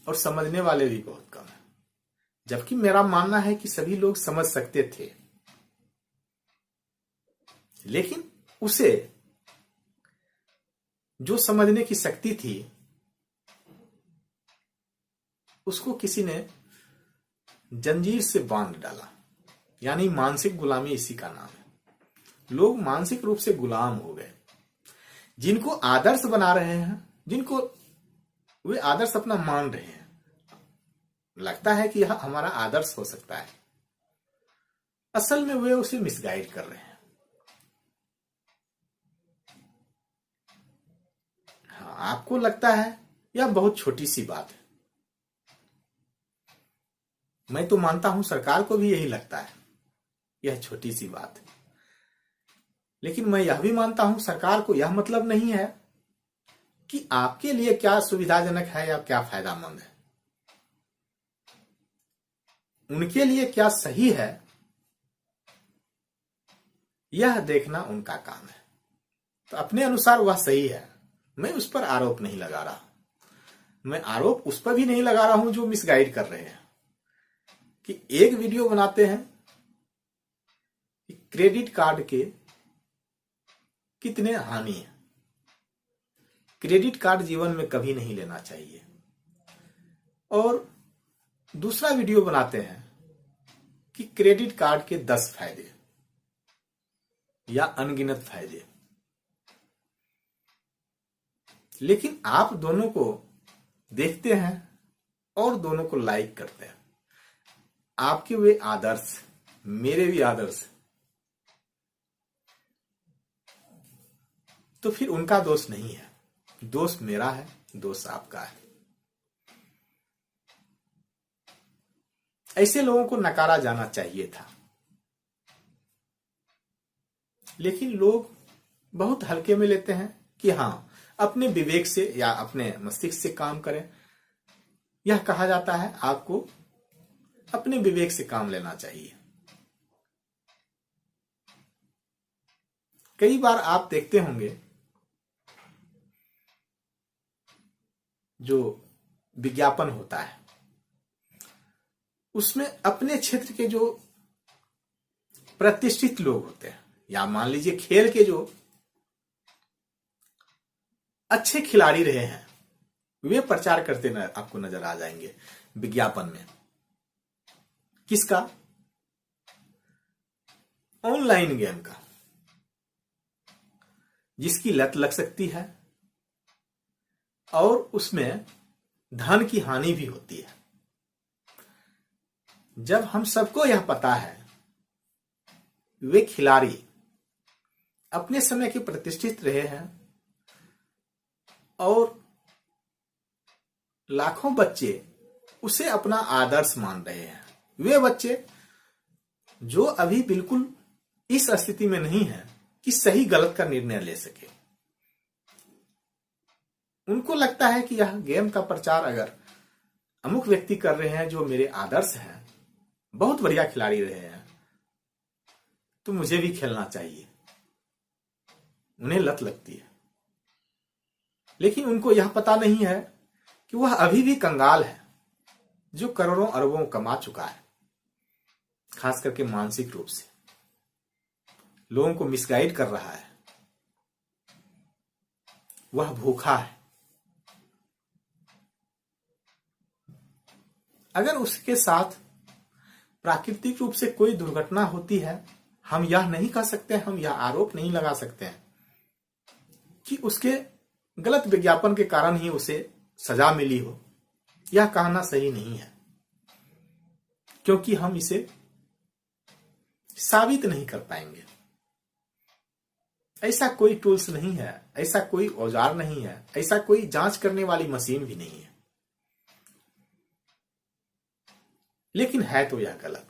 और समझने वाले भी बहुत कम हैं, जबकि मेरा मानना है कि सभी लोग समझ सकते थे, लेकिन उसे जो समझने की शक्ति थी उसको किसी ने जंजीर से बांध डाला, यानी मानसिक गुलामी इसी का नाम है। लोग मानसिक रूप से गुलाम हो गए। जिनको आदर्श बना रहे हैं, जिनको वे आदर्श अपना मान रहे हैं, लगता है कि यह हमारा आदर्श हो सकता है, असल में वे उसे मिसगाइड कर रहे हैं। हाँ, आपको लगता है यह बहुत छोटी सी बात है। मैं तो मानता हूं सरकार को भी यही लगता है यह छोटी सी बात है, लेकिन मैं यह भी मानता हूं सरकार को यह मतलब नहीं है कि आपके लिए क्या सुविधाजनक है या क्या फायदामंद है। उनके लिए क्या सही है यह देखना उनका काम है। तो अपने अनुसार वह सही है, मैं उस पर आरोप नहीं लगा रहा। मैं आरोप उस पर भी नहीं लगा रहा हूं जो मिसगाइड कर रहे हैं, कि एक वीडियो बनाते हैं कि क्रेडिट कार्ड के कितने हानि है। क्रेडिट कार्ड जीवन में कभी नहीं लेना चाहिए। और दूसरा वीडियो बनाते हैं कि क्रेडिट कार्ड के 10 फायदे या अनगिनत फायदे। लेकिन आप दोनों को देखते हैं और दोनों को लाइक करते हैं। आपके वे आदर्श, मेरे भी आदर्श, तो फिर उनका दोष नहीं है, दोष मेरा है, दोष आपका है। ऐसे लोगों को नकारा जाना चाहिए था, लेकिन लोग बहुत हल्के में लेते हैं कि हां, अपने विवेक से या अपने मस्तिष्क से काम करें। यह कहा जाता है आपको अपने विवेक से काम लेना चाहिए। कई बार आप देखते होंगे जो विज्ञापन होता है उसमें अपने क्षेत्र के जो प्रतिष्ठित लोग होते हैं, या मान लीजिए खेल के जो अच्छे खिलाड़ी रहे हैं, वे प्रचार करते आपको नजर आ जाएंगे विज्ञापन में। किसका? ऑनलाइन गेम का, जिसकी लत लग सकती है और उसमें धन की हानि भी होती है। जब हम सबको यह पता है वे खिलाड़ी अपने समय के प्रतिष्ठित रहे हैं और लाखों बच्चे उसे अपना आदर्श मान रहे हैं, वे बच्चे जो अभी बिल्कुल इस स्थिति में नहीं है कि सही गलत का निर्णय ले सके, उनको लगता है कि यह गेम का प्रचार अगर अमुक व्यक्ति कर रहे हैं जो मेरे आदर्श हैं, बहुत बढ़िया खिलाड़ी रहे हैं, तो मुझे भी खेलना चाहिए। उन्हें लत लगती है, लेकिन उनको यह पता नहीं है कि वह अभी भी कंगाल है जो करोड़ों अरबों कमा चुका है, खास करके मानसिक रूप से लोगों को मिसगाइड कर रहा है। वह भूखा है। अगर उसके साथ प्राकृतिक रूप से कोई दुर्घटना होती है, हम यह नहीं कह सकते, हम यह आरोप नहीं लगा सकते हैं कि उसके गलत विज्ञापन के कारण ही उसे सजा मिली हो, यह कहना सही नहीं है, क्योंकि हम इसे साबित नहीं कर पाएंगे। ऐसा कोई टूल्स नहीं है, ऐसा कोई औजार नहीं है, ऐसा कोई जांच करने वाली मशीन भी नहीं है। लेकिन है तो यह गलत।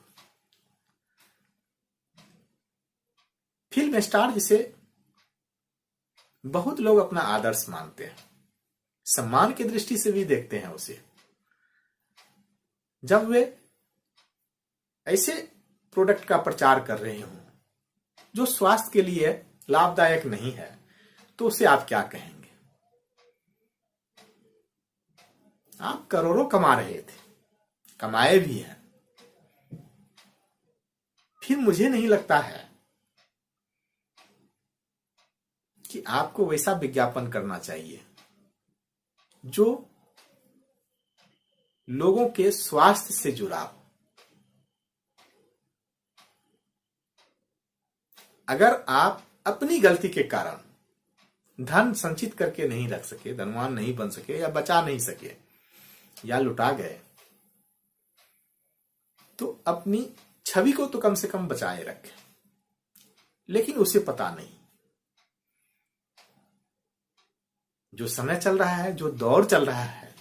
फिल्म स्टार जिसे बहुत लोग अपना आदर्श मानते हैं, सम्मान की दृष्टि से भी देखते हैं उसे, जब वे ऐसे प्रोडक्ट का प्रचार कर रहे हों जो स्वास्थ्य के लिए लाभदायक नहीं है, तो उसे आप क्या कहेंगे? आप करोड़ों कमा रहे थे, कमाए भी हैं, फिर मुझे नहीं लगता है कि आपको वैसा विज्ञापन करना चाहिए जो लोगों के स्वास्थ्य से जुड़ा हो। अगर आप अपनी गलती के कारण धन संचित करके नहीं रख सके, धनवान नहीं बन सके, या बचा नहीं सके, या लुटा गए, तो अपनी छवि को तो कम से कम बचाए रखें। लेकिन उसे पता नहीं, जो समय चल रहा है, जो दौर चल रहा है,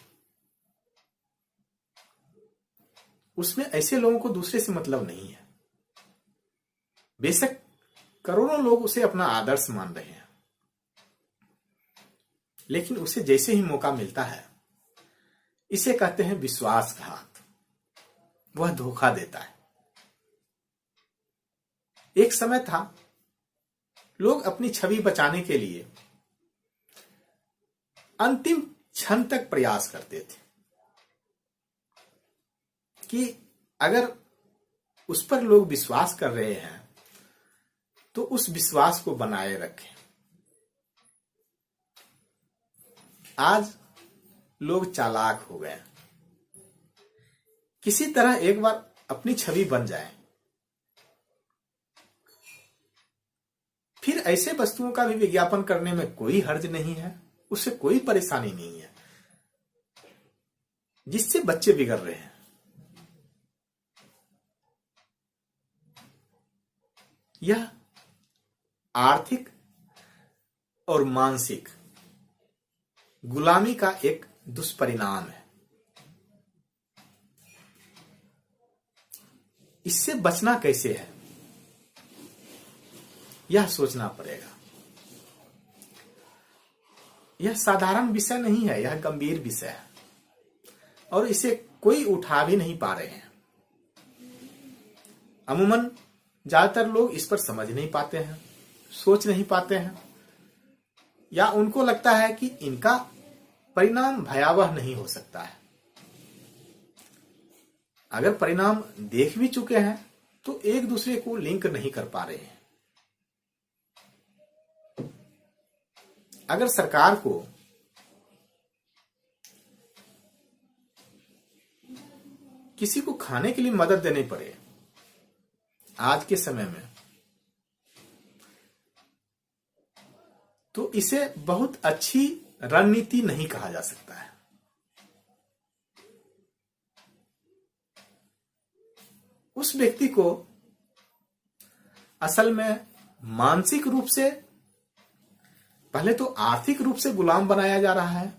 उसमें ऐसे लोगों को दूसरे से मतलब नहीं है। बेशक करोड़ों लोग उसे अपना आदर्श मान रहे हैं, लेकिन उसे जैसे ही मौका मिलता है, इसे कहते हैं विश्वासघात। वह धोखा देता है। एक समय था, लोग अपनी छवि बचाने के लिए अंतिम क्षण तक प्रयास करते थे कि अगर उस पर लोग विश्वास कर रहे हैं तो उस विश्वास को बनाए रखें। आज लोग चालाक हो गए, किसी तरह एक बार अपनी छवि बन जाए, फिर ऐसे वस्तुओं का भी विज्ञापन करने में कोई हर्ज नहीं है, उससे कोई परेशानी नहीं है, जिससे बच्चे बिगड़ रहे हैं। यह आर्थिक और मानसिक गुलामी का एक दुष्परिणाम है। इससे बचना कैसे है, यह सोचना पड़ेगा। यह साधारण विषय नहीं है, यह गंभीर विषय है, और इसे कोई उठा भी नहीं पा रहे हैं। अमूमन ज्यादातर लोग इस पर समझ नहीं पाते हैं, सोच नहीं पाते हैं, या उनको लगता है कि इनका परिणाम भयावह नहीं हो सकता है। अगर परिणाम देख भी चुके हैं तो एक दूसरे को लिंक नहीं कर पा रहे हैं। अगर सरकार को किसी को खाने के लिए मदद देनी पड़े आज के समय में, तो इसे बहुत अच्छी रणनीति नहीं कहा जा सकता है। उस व्यक्ति को असल में मानसिक रूप से, पहले तो आर्थिक रूप से गुलाम बनाया जा रहा है,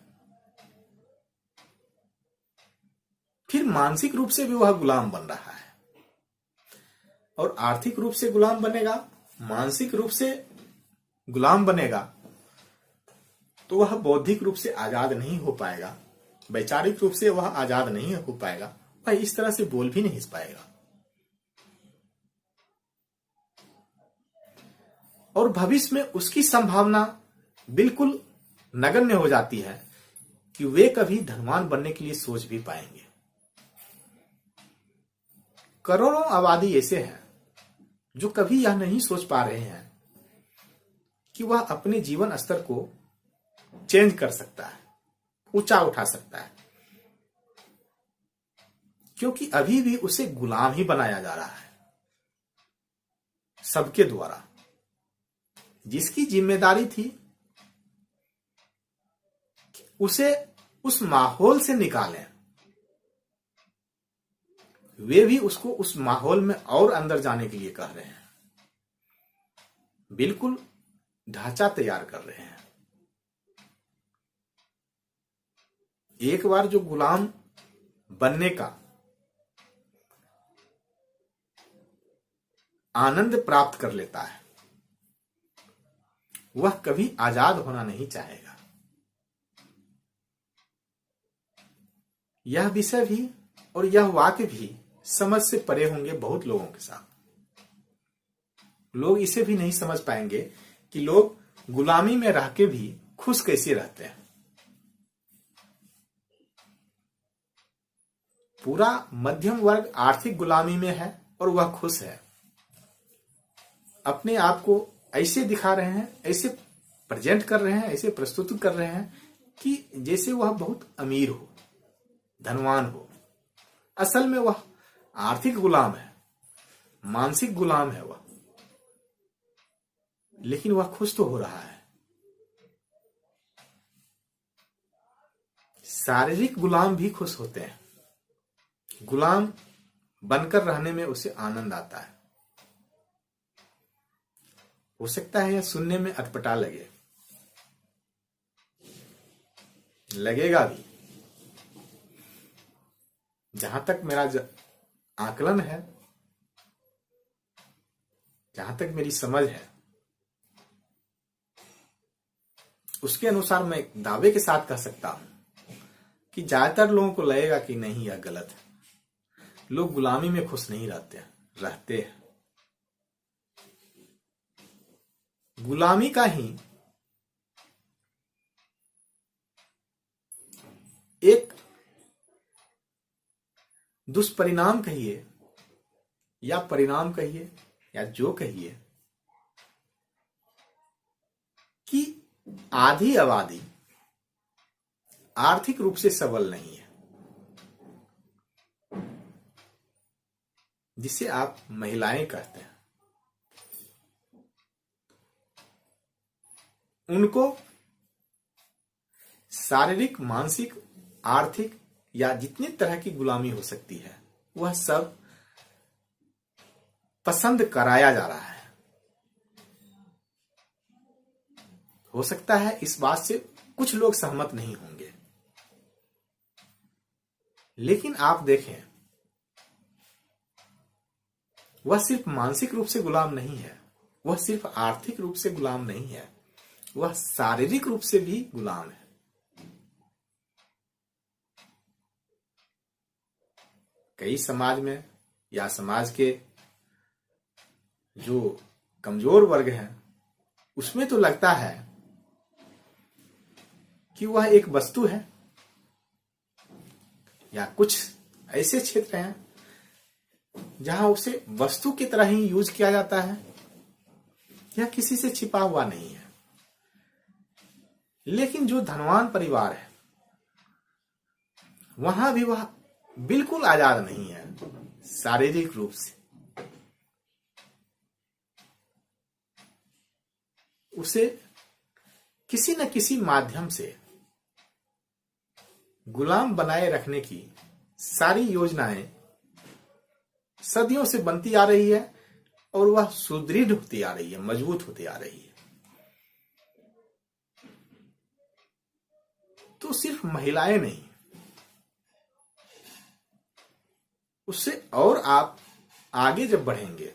फिर मानसिक रूप से भी वह गुलाम बन रहा है। और आर्थिक रूप से गुलाम बनेगा, मानसिक रूप से गुलाम बनेगा, तो वह बौद्धिक रूप से आजाद नहीं हो पाएगा, वैचारिक रूप से वह आजाद नहीं हो पाएगा, वह इस तरह से बोल भी नहीं पाएगा। और भविष्य में उसकी संभावना बिल्कुल नगण्य हो जाती है कि वे कभी धनवान बनने के लिए सोच भी पाएंगे। करोड़ों आबादी ऐसे हैं जो कभी यह नहीं सोच पा रहे हैं कि वह अपने जीवन स्तर को चेंज कर सकता है, ऊंचा उठा सकता है, क्योंकि अभी भी उसे गुलाम ही बनाया जा रहा है सबके द्वारा। जिसकी जिम्मेदारी थी उसे उस माहौल से निकालें, वे भी उसको उस माहौल में और अंदर जाने के लिए कह रहे हैं, बिल्कुल ढांचा तैयार कर रहे हैं। एक बार जो गुलाम बनने का आनंद प्राप्त कर लेता है, वह कभी आजाद होना नहीं चाहेगा। यह विषय भी और यह वाक्य भी समझ से परे होंगे बहुत लोगों के साथ। लोग इसे भी नहीं समझ पाएंगे कि लोग गुलामी में रह के भी खुश कैसे रहते हैं। पूरा मध्यम वर्ग आर्थिक गुलामी में है और वह खुश है। अपने आप को ऐसे दिखा रहे हैं, ऐसे प्रेजेंट कर रहे हैं, ऐसे प्रस्तुत कर रहे हैं कि जैसे वह बहुत अमीर हो, धनवान हो। असल में वह आर्थिक गुलाम है, मानसिक गुलाम है वह, लेकिन वह खुश तो हो रहा है। शारीरिक गुलाम भी खुश होते हैं। गुलाम बनकर रहने में उसे आनंद आता है। हो सकता है यह सुनने में अटपटा लगे, लगेगा भी। जहां तक मेरा आकलन है, जहां तक मेरी समझ है, उसके अनुसार मैं एक दावे के साथ कह सकता हूं कि ज्यादातर लोगों को लगेगा कि नहीं, यह गलत है। लोग गुलामी में खुश नहीं रहते हैं। गुलामी का ही एक दुष्परिणाम कहिए या परिणाम कहिए या जो कहिए कि आधी आबादी आर्थिक रूप से सबल नहीं है, जिसे आप महिलाएं कहते हैं। उनको शारीरिक, मानसिक, आर्थिक या जितनी तरह की गुलामी हो सकती है, वह सब पसंद कराया जा रहा है। हो सकता है इस बात से कुछ लोग सहमत नहीं होंगे, लेकिन आप देखें, वह सिर्फ मानसिक रूप से गुलाम नहीं है, वह सिर्फ आर्थिक रूप से गुलाम नहीं है, वह शारीरिक रूप से भी गुलाम है। कई समाज में या समाज के जो कमजोर वर्ग हैं, उसमें तो लगता है कि वह एक वस्तु है, या कुछ ऐसे क्षेत्र हैं जहां उसे वस्तु की तरह ही यूज किया जाता है, यह किसी से छिपा हुआ नहीं है। लेकिन जो धनवान परिवार है, वहां भी वह बिल्कुल आजाद नहीं है शारीरिक रूप से। उसे किसी न किसी माध्यम से गुलाम बनाए रखने की सारी योजनाएं सदियों से बनती आ रही है और वह सुदृढ़ होती आ रही है, मजबूत होती आ रही है। तो सिर्फ महिलाएं नहीं, उससे और आप आगे जब बढ़ेंगे,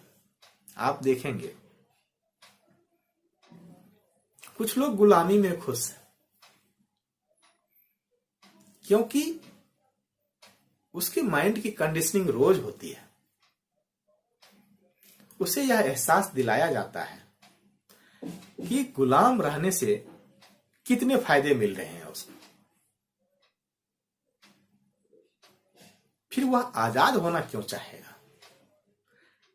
आप देखेंगे कुछ लोग गुलामी में खुश हैं, क्योंकि उसके माइंड की कंडीशनिंग रोज होती है। उसे यह एहसास दिलाया जाता है कि गुलाम रहने से कितने फायदे मिल रहे हैं उसको। फिर वह आजाद होना क्यों चाहेगा?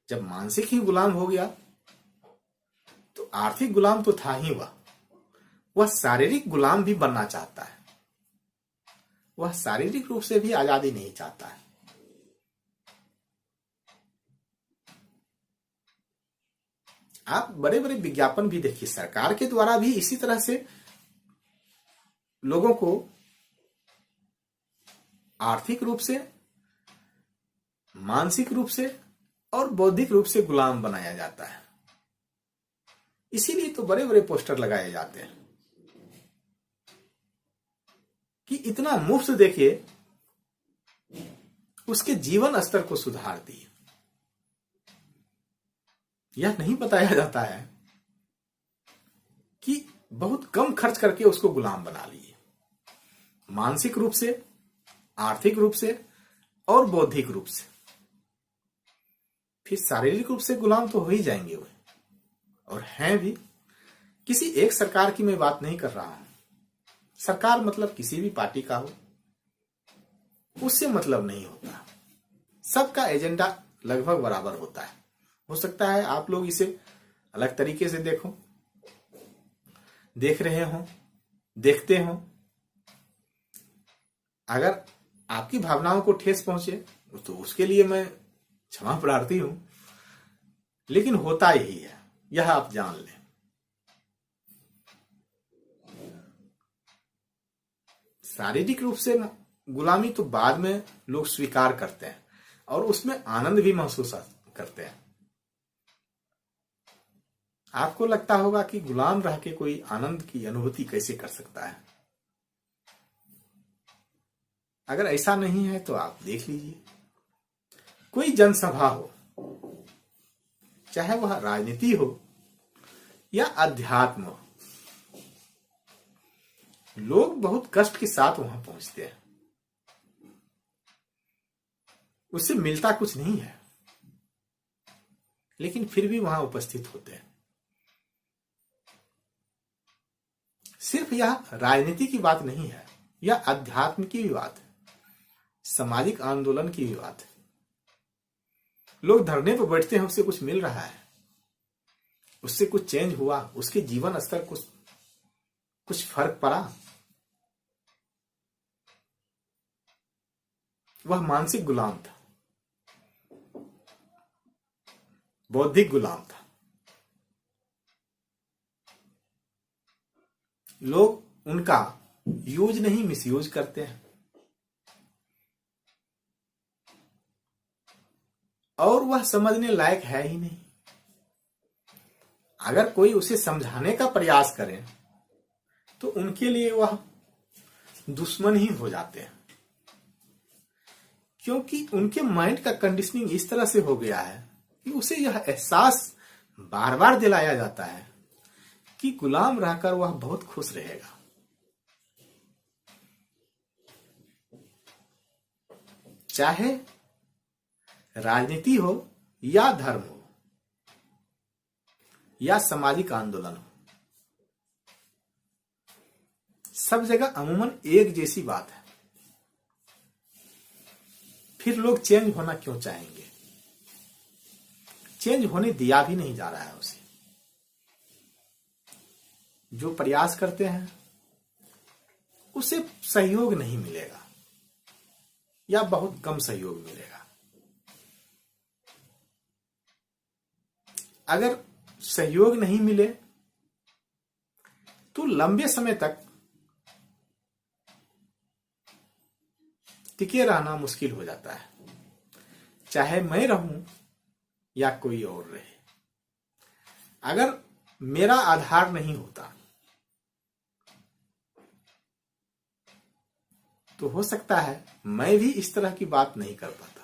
जब मानसिक ही गुलाम हो गया तो आर्थिक गुलाम तो था ही वह शारीरिक गुलाम भी बनना चाहता है। वह शारीरिक रूप से भी आजादी नहीं चाहता है। आप बड़े बड़े विज्ञापन भी देखिए, सरकार के द्वारा भी इसी तरह से लोगों को आर्थिक रूप से, मानसिक रूप से और बौद्धिक रूप से गुलाम बनाया जाता है। इसीलिए तो बड़े बड़े पोस्टर लगाए जाते हैं कि इतना मुफ्त देखिए, उसके जीवन स्तर को सुधार दिए। यह नहीं बताया जाता है कि बहुत कम खर्च करके उसको गुलाम बना लिए, मानसिक रूप से, आर्थिक रूप से और बौद्धिक रूप से। फिर शारीरिक रूप से गुलाम तो हो ही जाएंगे वे, और हैं भी। किसी एक सरकार की मैं बात नहीं कर रहा हूं। सरकार मतलब किसी भी पार्टी का हो, उससे मतलब नहीं होता। सबका एजेंडा लगभग बराबर होता है। हो सकता है आप लोग इसे अलग तरीके से देख रहे हो, देखते हो। अगर आपकी भावनाओं को ठेस पहुंचे तो उसके लिए मैं क्षमा प्रार्थी हूं, लेकिन होता यही है, यह आप जान लें। शारीरिक रूप से गुलामी तो बाद में लोग स्वीकार करते हैं और उसमें आनंद भी महसूस करते हैं। आपको लगता होगा कि गुलाम रह के कोई आनंद की अनुभूति कैसे कर सकता है। अगर ऐसा नहीं है तो आप देख लीजिए, कोई जनसभा हो, चाहे वह राजनीति हो या अध्यात्म हो, लोग बहुत कष्ट के साथ वहां पहुंचते हैं। उससे मिलता कुछ नहीं है, लेकिन फिर भी वहां उपस्थित होते हैं। सिर्फ यह राजनीति की बात नहीं है, यह अध्यात्म की भी बात है, सामाजिक आंदोलन की भी बात है। लोग धरने पर बैठते हैं, उससे कुछ मिल रहा है, उससे कुछ चेंज हुआ, उसके जीवन स्तर कुछ फर्क पड़ा। वह मानसिक गुलाम था, बौद्धिक गुलाम था। लोग उनका यूज नहीं मिसयूज करते हैं, और वह समझने लायक है ही नहीं। अगर कोई उसे समझाने का प्रयास करे तो उनके लिए वह दुश्मन ही हो जाते हैं, क्योंकि उनके माइंड का कंडीशनिंग इस तरह से हो गया है कि उसे यह एहसास बार बार दिलाया जाता है कि गुलाम रहकर वह बहुत खुश रहेगा। चाहे राजनीति हो या धर्म हो या सामाजिक आंदोलन हो, सब जगह अमूमन एक जैसी बात है। फिर लोग चेंज होना क्यों चाहेंगे? चेंज होने दिया भी नहीं जा रहा है उसे। जो प्रयास करते हैं उसे सहयोग नहीं मिलेगा या बहुत कम सहयोग मिलेगा। अगर सहयोग नहीं मिले तो लंबे समय तक टिके रहना मुश्किल हो जाता है, चाहे मैं रहूं या कोई और रहे। अगर मेरा आधार नहीं होता तो हो सकता है मैं भी इस तरह की बात नहीं कर पाता।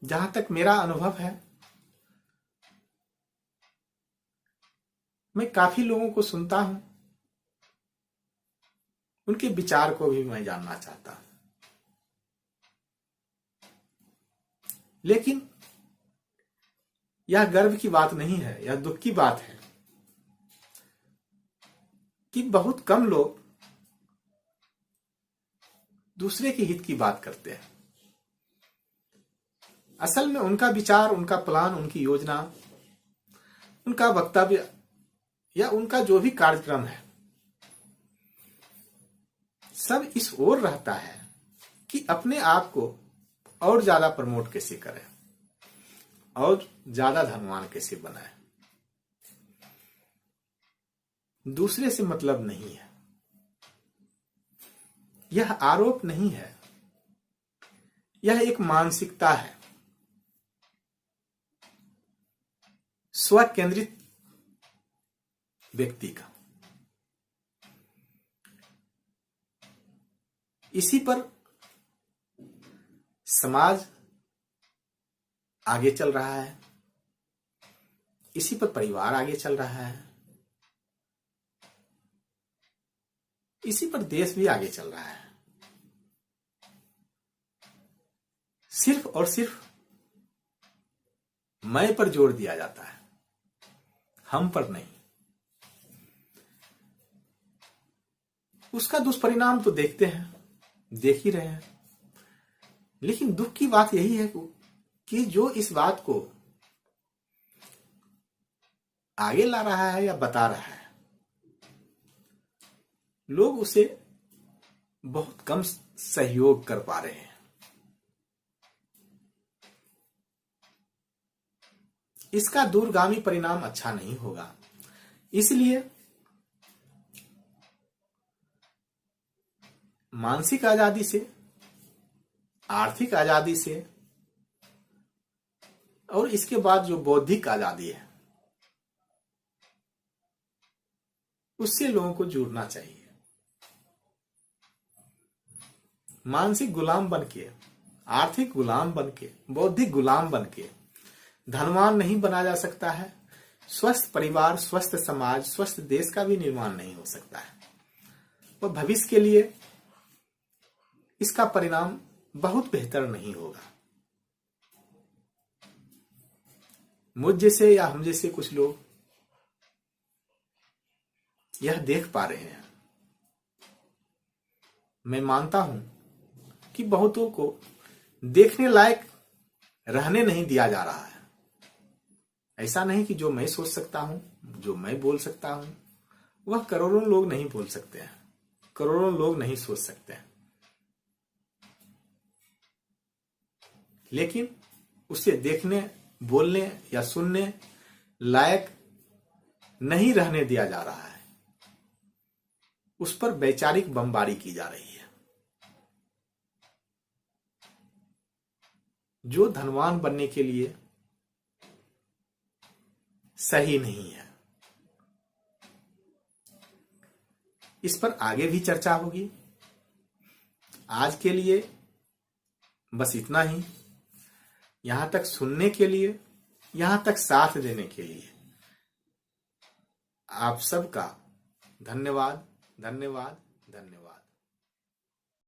जहां तक मेरा अनुभव है, मैं काफी लोगों को सुनता हूं, उनके विचार को भी मैं जानना चाहता हूं, लेकिन यह गर्व की बात नहीं है, यह दुख की बात है कि बहुत कम लोग दूसरे के हित की बात करते हैं। असल में उनका विचार, उनका प्लान, उनकी योजना, उनका वक्तव्य या उनका जो भी कार्यक्रम है, सब इस ओर रहता है कि अपने आप को और ज्यादा प्रमोट कैसे करें और ज्यादा धनवान कैसे बनाए। दूसरे से मतलब नहीं है। यह आरोप नहीं है, यह एक मानसिकता है, स्व केंद्रित व्यक्ति का। इसी पर समाज आगे चल रहा है, इसी पर परिवार आगे चल रहा है, इसी पर देश भी आगे चल रहा है। सिर्फ और सिर्फ मैं पर जोर दिया जाता है, हम पर नहीं। उसका दुष्परिणाम तो देखते हैं, देख ही रहे हैं। लेकिन दुख की बात यही है कि जो इस बात को आगे ला रहा है या बता रहा है, लोग उसे बहुत कम सहयोग कर पा रहे हैं। इसका दूरगामी परिणाम अच्छा नहीं होगा। इसलिए मानसिक आजादी से, आर्थिक आजादी से और इसके बाद जो बौद्धिक आजादी है, उससे लोगों को जुड़ना चाहिए। मानसिक गुलाम बनके, आर्थिक गुलाम बनके, बौद्धिक गुलाम बनके धनवान नहीं बना जा सकता है। स्वस्थ परिवार, स्वस्थ समाज, स्वस्थ देश का भी निर्माण नहीं हो सकता है। और भविष्य के लिए इसका परिणाम बहुत बेहतर नहीं होगा। मुझ जैसे या हम जैसे कुछ लोग यह देख पा रहे हैं। मैं मानता हूं कि बहुतों को देखने लायक रहने नहीं दिया जा रहा है। ऐसा नहीं कि जो मैं सोच सकता हूं, जो मैं बोल सकता हूं, वह करोड़ों लोग नहीं बोल सकते हैं, करोड़ों लोग नहीं सोच सकते हैं। लेकिन उसे देखने, बोलने या सुनने लायक नहीं रहने दिया जा रहा है। उस पर वैचारिक बमबारी की जा रही है। जो धनवान बनने के लिए सही नहीं है। इस पर आगे भी चर्चा होगी। आज के लिए बस इतना ही। यहां तक सुनने के लिए, यहां तक साथ देने के लिए आप सबका धन्यवाद, धन्यवाद, धन्यवाद।